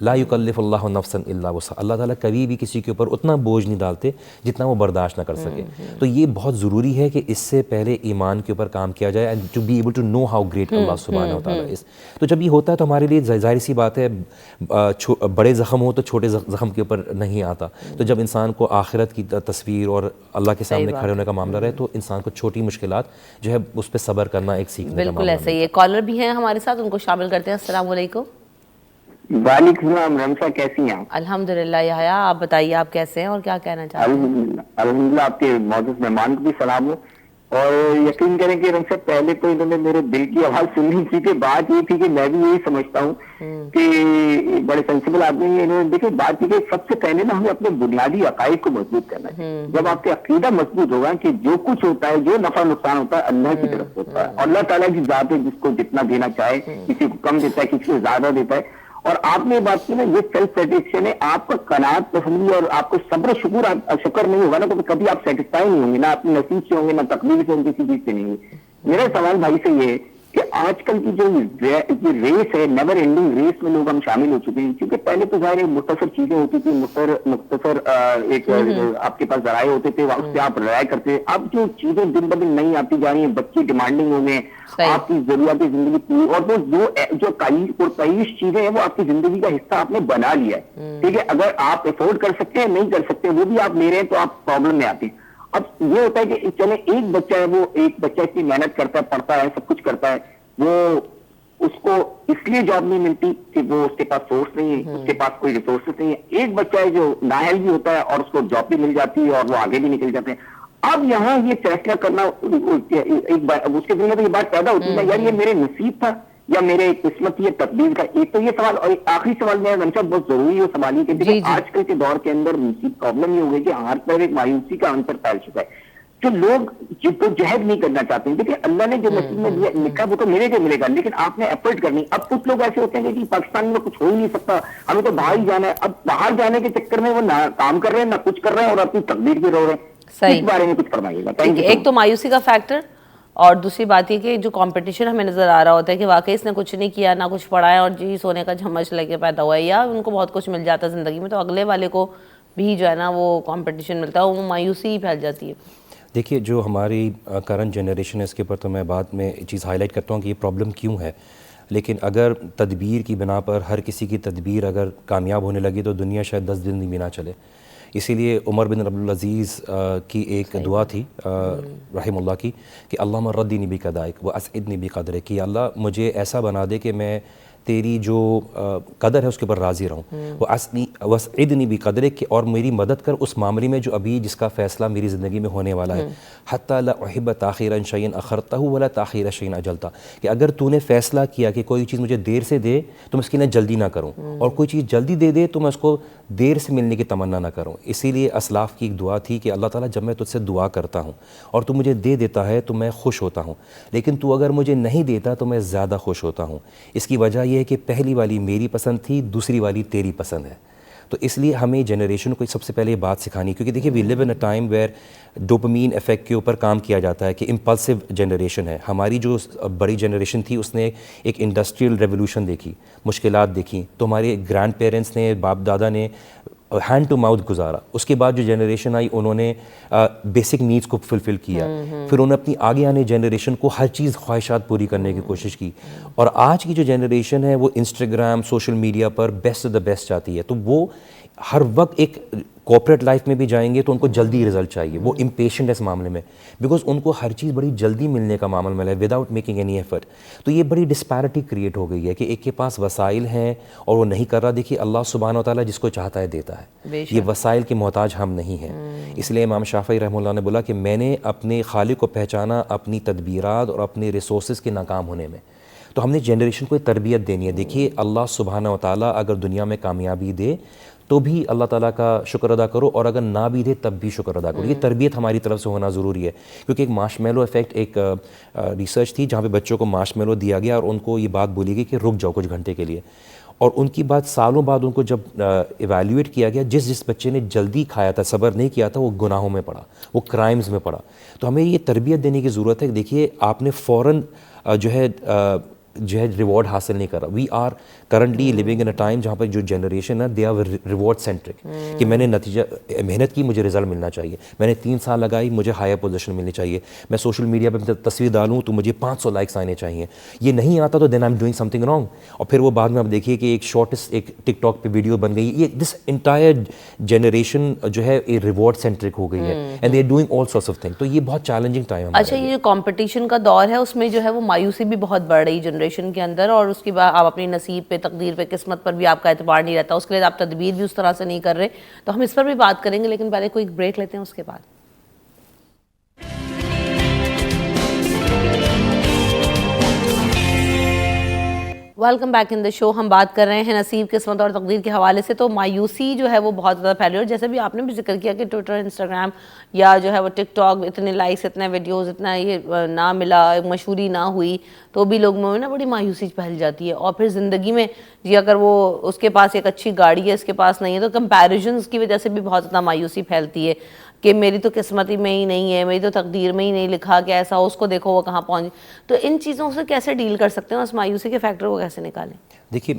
لا یکلف اللہ نفسا الا وسعها، اللہ تعالیٰ کبھی بھی کسی کے اوپر اتنا بوجھ نہیں ڈالتے جتنا وہ برداشت نہ کر سکے. تو یہ بہت ضروری ہے کہ اس سے پہلے ایمان کے اوپر کام کیا جائے، and to be able to know how great اللہ سبحانہ و تعالیٰ از. تو جب یہ ہوتا ہے تو ہمارے لیے ظاہر سی بات ہے بڑے زخم ہو تو چھوٹے زخم کے اوپر نہیں آتا. تو جب انسان کو آخرت کی تصویر اور اللہ کے سامنے کھڑے ہونے کا معاملہ رہے تو انسان کو چھوٹی مشکلات جو ہے اس پہ صبر کرنا ایک سیکھنے کا بالکل ایسا ہی ہے. کالر بھی ہیں ہمارے ساتھ، ان کو شامل کرتے ہیں. السلام علیکم. وعلیکم السلام. رمشا کیسی ہیں آپ؟ الحمدللہ. یحییٰ آپ بتائیے آپ کیسے ہیں اور کیا کہنا چاہتے ہیں؟ الحمدللہ. آپ کے معزز مہمان کو بھی سلام ہو. اور یقین کریں کہ رمشا پہلے تو انہوں نے میرے دل کی آواز سنی تھی کہ بات یہ تھی کہ میں بھی یہی سمجھتا ہوں کہ بڑے سینسیبل آدمی ہیں. انہوں نے دیکھیں بات یہ کہ سب سے پہلے نا ہمیں اپنے بنیادی عقائد کو مضبوط کرنا چاہیے. جب آپ کا عقیدہ مضبوط ہوگا کہ جو کچھ ہوتا ہے، جو نفع نقصان ہوتا ہے اللہ کی طرف ہوتا ہے، اور اللہ تعالیٰ کی ذات ہے جس کو جتنا دینا چاہے، کسی کو کم دیتا ہے کسی کو زیادہ دیتا ہے. اور آپ نے بات کی نا یہ سیلف سیٹسفیکشن ہے، آپ کا قناعت پسندی اور آپ کو صبر شکر نہیں ہوگا نا تو کبھی آپ سیٹسفائی نہیں ہوں گے، نہ اپنے نصیب سے ہوں گے، نہ تقدیر سے ہوں گے، کسی چیز سے نہیں ہوں گے. میرا سوال بھائی سے یہ ہے کہ آج کل کی جو ریس ہے، نیور اینڈنگ ریس میں لوگ ہم شامل ہو چکے ہیں. کیونکہ پہلے تو ظاہر مختصر چیزیں ہوتی تھی، مختصر ایک آپ کے پاس ذرائع ہوتے تھے، اس سے آپ رائے کرتے. اب جو چیزیں دن بدن نہیں آتی جا رہی ہیں، بچے ڈیمانڈنگ ہو گئے، آپ کی ضروریات زندگی پوری، اور وہ جو تعیش چیزیں ہیں وہ آپ کی زندگی کا حصہ آپ نے بنا لیا ہے. ٹھیک ہے، اگر آپ افورڈ کر سکتے ہیں، نہیں کر سکتے وہ بھی آپ لے رہے ہیں تو آپ پرابلم میں آتے ہیں. اب یہ ہوتا ہے کہ چلے ایک بچہ ہے، وہ ایک بچہ اتنی محنت کرتا ہے، پڑھتا ہے، سب کچھ کرتا ہے، وہ اس کو اس لیے جاب نہیں ملتی کہ وہ اس کے پاس سورس نہیں ہے، اس کے پاس کوئی ریسورسز نہیں ہے. ایک بچہ ہے جو نااہل بھی ہوتا ہے اور اس کو جاب بھی مل جاتی ہے اور وہ آگے بھی نکل جاتے ہیں. اب یہاں یہ فیصلہ کرنا اس کے دل میں تو یہ بات پیدا ہوتی ہے یار یہ میرے نصیب تھا یا میرے قسمت یا تقدیر کا. ایک تو یہ سوال، اور ایک آخری سوال میرا رمشا بہت ضروری ہے سوال یہ کہ آج کل کے دور کے اندر پرابلم یہ ہو گئی کہ ہر طرف ایک مایوسی کا عنصر پھیل چکا ہے. جو لوگ جہد نہیں کرنا چاہتے ہیں، دیکھیں اللہ نے جو نصیب میں لکھا وہ تو میرے کو ملے گا، لیکن آپ نے ایفرٹ کرنی. اب کچھ لوگ ایسے ہوتے ہیں کہ پاکستان میں کچھ ہو ہی نہیں سکتا، ہمیں تو باہر ہی جانا ہے. اب باہر جانے کے چکر میں وہ نہ کام کر رہے ہیں، نہ کچھ کر رہے ہیں، اور اپنی تقدیر بھی رو رہے ہیں. اس بارے میں کچھ فرمائیے گا. ایک تو مایوسی کا فیکٹر، اور دوسری بات یہ کہ جو کمپٹیشن ہمیں نظر آ رہا ہوتا ہے کہ واقعی اس نے کچھ نہیں کیا، نہ کچھ پڑھا ہے، اور جی سونے کا چمچ لے کے پیدا ہوا ہے، یا ان کو بہت کچھ مل جاتا ہے زندگی میں تو اگلے والے کو بھی جو ہے نا وہ کمپٹیشن ملتا ہے، وہ مایوسی ہی پھیل جاتی ہے. دیکھیے جو ہماری کرنٹ جنریشن ہے اس کے اوپر تو میں بعد میں چیز ہائی لائٹ کرتا ہوں کہ یہ پرابلم کیوں ہے. لیکن اگر تدبیر کی بنا پر ہر کسی کی تدبیر اگر کامیاب ہونے لگی تو دنیا شاید 10 دن بھی نہ چلے. اسی لیے عمر بن عبدالعزیز کی ایک دعا تھی رحم اللہ کی کہ اللہم ردنی بقضائک واسعدنی بقدرک، کہ اللہ مجھے ایسا بنا دے کہ میں تیری جو قدر ہے اس کے اوپر راضی رہوں. واسعدنی بقدرک، کہ اور میری مدد کر اس معاملے میں جو ابھی جس کا فیصلہ میری زندگی میں ہونے والا ہے. حتی لا احب تاخیرا شیئا اخرتہ ولا تاخیر شیئا اجلتہ، کہ اگر تو نے فیصلہ کیا کہ کوئی چیز مجھے دیر سے دے تو میں اس کی نہ جلدی نہ کروں، اور کوئی چیز جلدی دے دے تو میں اس کو دیر سے ملنے کی تمنا نہ کروں. اسی لیے اسلاف کی ایک دعا تھی کہ اللہ تعالیٰ جب میں تجھ سے دعا کرتا ہوں اور تو مجھے دے دیتا ہے تو میں خوش ہوتا ہوں، لیکن تو اگر مجھے نہیں دیتا تو میں زیادہ خوش ہوتا ہوں. اس کی وجہ یہ ہے کہ پہلی والی میری پسند تھی، دوسری والی تیری پسند ہے. تو اس لیے ہمیں جنریشن کو سب سے پہلے یہ بات سکھانی، کیونکہ دیکھیے we live in a time where dopamine effect کے اوپر کام کیا جاتا ہے کہ امپلسو جنریشن ہے. ہماری جو بڑی جنریشن تھی اس نے ایک انڈسٹریل ریولوشن دیکھی، مشکلات دیکھی، تو ہمارے گرینڈ پیرنٹس نے، باپ دادا نے ہینڈ ٹو ماؤتھ گزارا. اس کے بعد جو جنریشن آئی انہوں نے بیسک نیڈس کو فلفل کیا، پھر انہوں نے اپنی آگے آنے جنریشن کو ہر چیز خواہشات پوری کرنے کی کوشش کی. اور آج کی جو جنریشن ہے وہ Instagram, social media per best the best چاہتی ہے. تو وہ ہر وقت ایک کارپوریٹ لائف میں بھی جائیں گے تو ان کو جلدی رزلٹ چاہیے، وہ امپیشنٹ ہے اس معاملے میں، بیکاز ان کو ہر چیز بڑی جلدی ملنے کا معاملہ ملا ہے وداؤٹ میکنگ اینی ایفرٹ. تو یہ بڑی ڈسپیرٹی کریٹ ہو گئی ہے کہ ایک کے پاس وسائل ہیں اور وہ نہیں کر رہا. دیکھیے اللہ سبحانہ و تعالیٰ جس کو چاہتا ہے دیتا ہے، یہ وسائل کے محتاج ہم نہیں ہیں. اس لیے امام شافعی رحمہ اللہ نے بولا کہ میں نے اپنے خالق کو پہچانا اپنی تدبیرات اور اپنے ریسورسز کے ناکام ہونے میں. تو ہم نے جنریشن کو تربیت دینی ہے. دیکھیے اللہ سبحانہ و تعالیٰ اگر دنیا میں کامیابی دے تو بھی اللہ تعالیٰ کا شکر ادا کرو، اور اگر نہ بھی دے تب بھی شکر ادا کرو. یہ تربیت ہماری طرف سے ہونا ضروری ہے، کیونکہ ایک مارش میلو ایفیکٹ ایک ریسرچ تھی جہاں پہ بچوں کو مارش میلو دیا گیا اور ان کو یہ بات بولی گئی کہ رک جاؤ کچھ گھنٹے کے لیے. اور ان کی بات سالوں بعد ان کو جب ایویلیویٹ کیا گیا، جس بچے نے جلدی کھایا تھا، صبر نہیں کیا تھا، وہ گناہوں میں پڑا، وہ کرائمز میں پڑا. تو ہمیں یہ تربیت دینے کی ضرورت ہے. دیکھیے آپ نے فوراً جو ہے ریوارڈ حاصل نہیں کرا. We are currently living in a time جہاں پر جو جنریشن ہے دے آر ریوارڈ سینٹرک کہ میں نے نتیجہ محنت کی, مجھے رزلٹ ملنا چاہیے, میں نے 3 سال لگائی, مجھے ہائر پوزیشن ملنی چاہیے, میں سوشل میڈیا پہ تصویر ڈالوں تو مجھے 500 لائکس آنے چاہیے. یہ نہیں آتا تو then I am doing something wrong. اور پھر وہ بعد میں آپ دیکھیے کہ ایک شارٹسٹ ایک ٹک ٹاک پہ ویڈیو بن گئی. یہ دس انٹائر جنریشن جو ہے یہ ریوارڈ سینٹرک ہو گئی ہے and they are doing all sorts of thing. تو یہ بہت چیلنجنگ ٹائم ہے. اچھا, یہ جو کمپٹیشن کا دور ہے اس میں جو ہے وہ مایوسی بھی بہت بڑھ رہی جنریشن کے اندر, اور اس کے بعد آپ اپنی نصیب پہ, تقدیر پہ, قسمت پر بھی آپ کا اعتبار نہیں رہتا, اس کے لیے آپ تدبیر بھی اس طرح سے نہیں کر رہے. تو ہم اس پر بھی بات کریں گے, لیکن پہلے کوئی ایک بریک لیتے ہیں, اس کے بعد. ویلکم بیک ان دا شو. ہم بات کر رہے ہیں نصیب, قسمت اور تقدیر کے حوالے سے. تو مایوسی جو ہے وہ بہت زیادہ پھیلی, اور جیسے بھی آپ نے بھی ذکر کیا کہ ٹویٹر, انسٹاگرام یا جو ہے وہ ٹک ٹاک, اتنے لائکس, اتنے ویڈیوز, اتنا یہ نہ ملا, مشہوری نہ ہوئی, تو بھی لوگوں میں نا بڑی مایوسی پھیل جاتی ہے. اور پھر زندگی میں جی اگر وہ اس کے پاس ایک اچھی گاڑی ہے, اس کے پاس نہیں ہے, تو کمپیریزنس کی وجہ سے بھی بہت زیادہ مایوسی پھیلتی ہے کہ میری تو قسمت میں ہی نہیں ہے, میری تو تقدیر میں ہی نہیں لکھا کہ ایسا, اس کو دیکھو وہ کہاں پہنچ. تو ان چیزوں سے کیسے ڈیل کر سکتے ہیں, اس مایوسی کے فیکٹر کو کیسے نکالیں؟ دیکھیے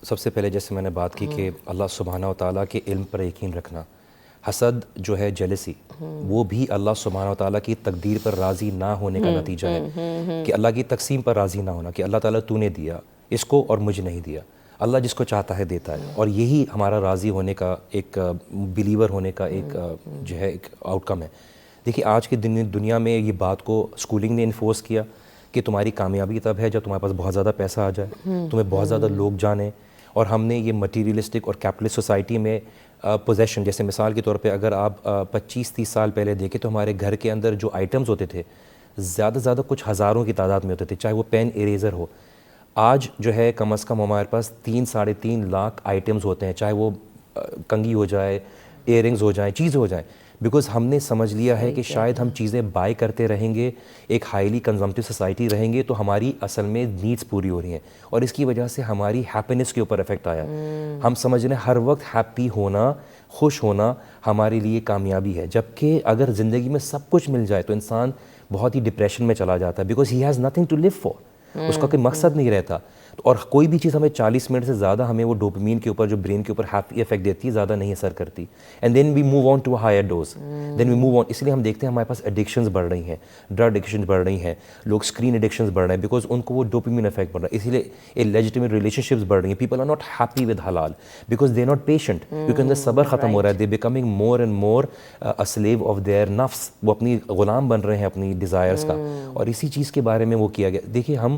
سب سے پہلے جیسے میں نے بات کی کہ اللہ سبحانہ و تعالیٰ کے علم پر یقین رکھنا. حسد جو ہے, جیلسی, وہ بھی اللہ سبحانہ و تعالیٰ کی تقدیر پر راضی نہ ہونے کا نتیجہ ہے, کہ اللہ کی تقسیم پر راضی نہ ہونا, کہ اللہ تعالیٰ تو نے دیا اس کو اور مجھے نہیں دیا. اللہ جس کو چاہتا ہے دیتا ہے, اور یہی ہمارا راضی ہونے کا ایک بلیور ہونے کا ایک جو ہے ایک آؤٹ کم ہے. دیکھیے آج کی دنیا میں یہ بات کو اسکولنگ نے انفورس کیا کہ تمہاری کامیابی تب ہے جب تمہارے پاس بہت زیادہ پیسہ آ جائے, تمہیں بہت زیادہ لوگ جانیں. اور ہم نے یہ مٹیریلسٹک اور کیپٹلسٹ سوسائٹی میں پوزیشن, جیسے مثال کے طور پہ اگر آپ 25-30 سال پہلے دیکھیں تو ہمارے گھر کے اندر جو آئٹمز ہوتے تھے زیادہ سے زیادہ کچھ ہزاروں کی تعداد میں ہوتے تھے, چاہے وہ پین اریزر ہو. آج جو ہے کم از کم ہمارے پاس 3-3.5 لاکھ آئٹمز ہوتے ہیں, چاہے وہ کنگھی ہو جائے, ایئر رنگز ہو جائیں, چیز ہو جائیں, بیکاز ہم نے سمجھ لیا ہے کہ شاید ہم چیزیں بائی کرتے رہیں گے, ایک ہائیلی کنزمپٹیو سوسائٹی رہیں گے, تو ہماری اصل میں نیڈس پوری ہو رہی ہیں, اور اس کی وجہ سے ہماری ہیپینس کے اوپر افیکٹ آیا. ہم سمجھ رہے ہیں ہر وقت ہیپی ہونا, خوش ہونا ہمارے لیے کامیابی ہے, جبکہ اگر زندگی میں سب کچھ مل جائے تو انسان بہت ہی ڈپریشن میں چلا جاتا ہے, because he has nothing to live for. اس کا کوئی مقصد نہیں رہتا. اور کوئی بھی چیز ہمیں 40 منٹ سے زیادہ ہمیں وہ ڈوپامین کے اوپر, جو برین کے اوپر ہیپی افیکٹ دیتی ہے, زیادہ نہیں اثر کرتی. And then we move on to a higher dose, then we move on. اس لیے ہم دیکھتے ہیں ہمارے پاس ایڈکشنز بڑھ رہی ہیں, ڈرگ ایڈکشنز بڑھ رہی ہیں, لوگ اسکرین ایڈکشنز بڑھ رہے ہیں, بیکاز ان کو وہ ڈوپامین افیکٹ بڑھ رہا ہے. اسی لیے لیجیٹیمیٹ ریلیشن شپس بڑھ رہی ہیں. People are not happy with حلال because they are not patient, کیونکہ ان کا صبر ختم ہو رہا ہے. They becoming more and more a slave of their نفس, وہ اپنی غلام بن رہے ہیں اپنی ڈیزائرس کا. اور اسی چیز کے بارے میں وہ کیا گیا. دیکھیے ہم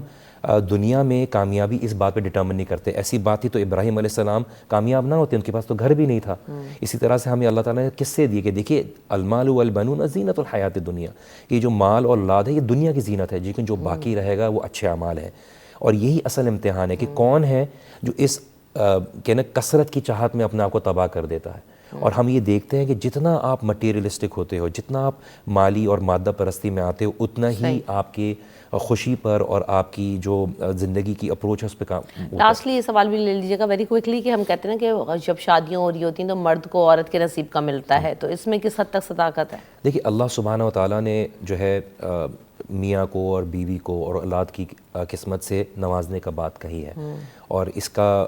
دنیا میں کامیابی اس بات پہ ڈٹرمن نہیں کرتے. ایسی بات تھی تو ابراہیم علیہ السلام کامیاب نہ ہوتے, ان کے پاس تو گھر بھی نہیں تھا. اسی طرح سے ہمیں اللہ تعالیٰ نے قصے دیے کہ دیکھیے المال والبنون زینت الحیات الدنیا, کہ جو مال اور اولاد ہے یہ دنیا کی زینت ہے, لیکن جو باقی رہے گا وہ اچھے اعمال ہیں. اور یہی اصل امتحان ہے کہ کون ہے جو اس کہنا کثرت کی چاہت میں اپنے آپ کو تباہ کر دیتا ہے. اور ہم یہ دیکھتے ہیں کہ جتنا آپ مٹیریلسٹک ہوتے ہو, جتنا آپ مالی اور مادہ پرستی میں آتے ہو, اتنا ہی آپ کی خوشی پر اور آپ کی جو زندگی کی اپروچ ہے اس پہ کام. لاسٹلی یہ سوال بھی لے لیجیے گا ویری کوئکلی, کہ ہم کہتے ہیں کہ جب شادیاں ہو رہی ہوتی ہیں تو مرد کو عورت کے نصیب کا ملتا ہے, تو اس میں کس حد تک صداقت ہے؟ دیکھیے اللہ سبحانہ و تعالیٰ نے جو ہے میاں کو اور بیوی کو اور اولاد کی قسمت سے نوازنے کا بات کہی ہے, اور اس کا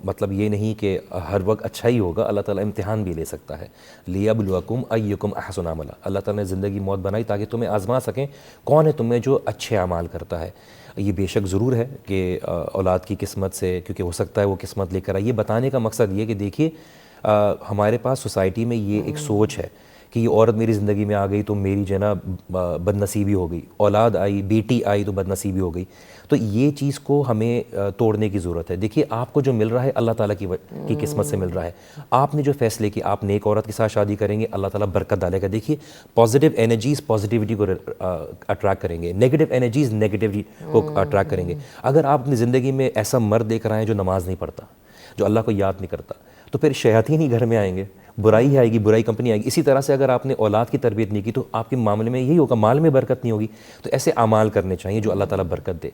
مطلب یہ نہیں کہ ہر وقت اچھا ہی ہوگا. اللہ تعالیٰ امتحان بھی لے سکتا ہے. لیبلوکم ایکم احسن عملا, اللہ تعالیٰ نے زندگی موت بنائی تاکہ تمہیں آزما سکیں کون ہے تمہیں جو اچھے اعمال کرتا ہے. یہ بے شک ضرور ہے کہ اولاد کی قسمت سے, کیونکہ ہو سکتا ہے وہ قسمت لے کر آئے. یہ بتانے کا مقصد یہ کہ دیکھیے ہمارے پاس سوسائٹی میں یہ ایک سوچ ہے کہ یہ عورت میری زندگی میں آ گئی تو میری جو ہے نا بد نصیبی ہو گئی, اولاد آئی, بیٹی آئی تو بد نصیبی ہو گئی. تو یہ چیز کو ہمیں توڑنے کی ضرورت ہے. دیکھیے آپ کو جو مل رہا ہے اللہ تعالیٰ کی قسمت سے مل رہا ہے. آپ نے جو فیصلے کی, آپ نیک عورت کے ساتھ شادی کریں گے, اللہ تعالیٰ برکت ڈالے گا. دیکھیے پازیٹیو انرجیز پازیٹیوٹی کو اٹریکٹ کریں گے, نیگیٹو انرجیز نیگیٹیوٹی کو اٹریکٹ کریں گے. اگر آپ اپنی زندگی میں ایسا مرد لے کر آئیں جو نماز نہیں پڑھتا, جو اللہ کو یاد نہیں کرتا, تو پھر شیاطین ہی گھر میں آئیں گے برائی ہی آئے گی, برائی کمپنی آئے گی. اسی طرح سے اگر آپ نے اولاد کی تربیت نہیں کی تو آپ کے معاملے میں یہی ہوگا, مال میں برکت نہیں ہوگی. تو ایسے اعمال کرنے چاہیے جو اللہ تعالیٰ برکت دے.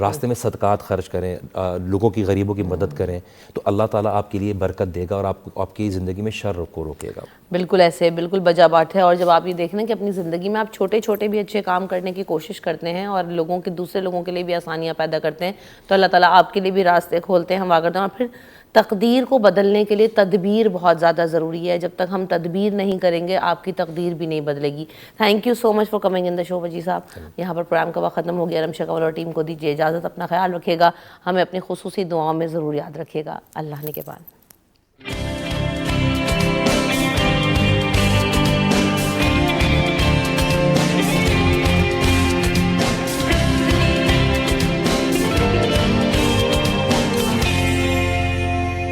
راستے میں صدقات خرچ کریں, لوگوں کی, غریبوں کی مدد کریں, تو اللہ تعالیٰ آپ کے لیے برکت دے گا اور آپ کی زندگی میں شر کو روکے گا. بالکل ایسے, بالکل بجا بات ہے. اور جب آپ یہ دیکھیں کہ اپنی زندگی میں آپ چھوٹے چھوٹے بھی اچھے کام کرنے کی کوشش کرتے ہیں اور لوگوں کے, دوسرے لوگوں کے لیے بھی آسانیاں پیدا کرتے ہیں, تو اللہ تعالیٰ آپ کے لیے بھی راستے کھولتے ہیں, ہم کرتے ہیں. اور پھر تقدیر کو بدلنے کے لیے تدبیر بہت زیادہ ضروری ہے. جب تک ہم تدبیر نہیں کریں گے آپ کی تقدیر بھی نہیں بدلے گی. Thank you so much for coming in the show وجی صاحب. یہاں پر پروگرام کا وقت ختم ہو گیا. رمشا کنور اور ٹیم کو دیجیے اجازت. اپنا خیال رکھیے گا, ہمیں اپنی خصوصی دعاؤں میں ضرور یاد رکھیے گا. اللہ نے کے بعد.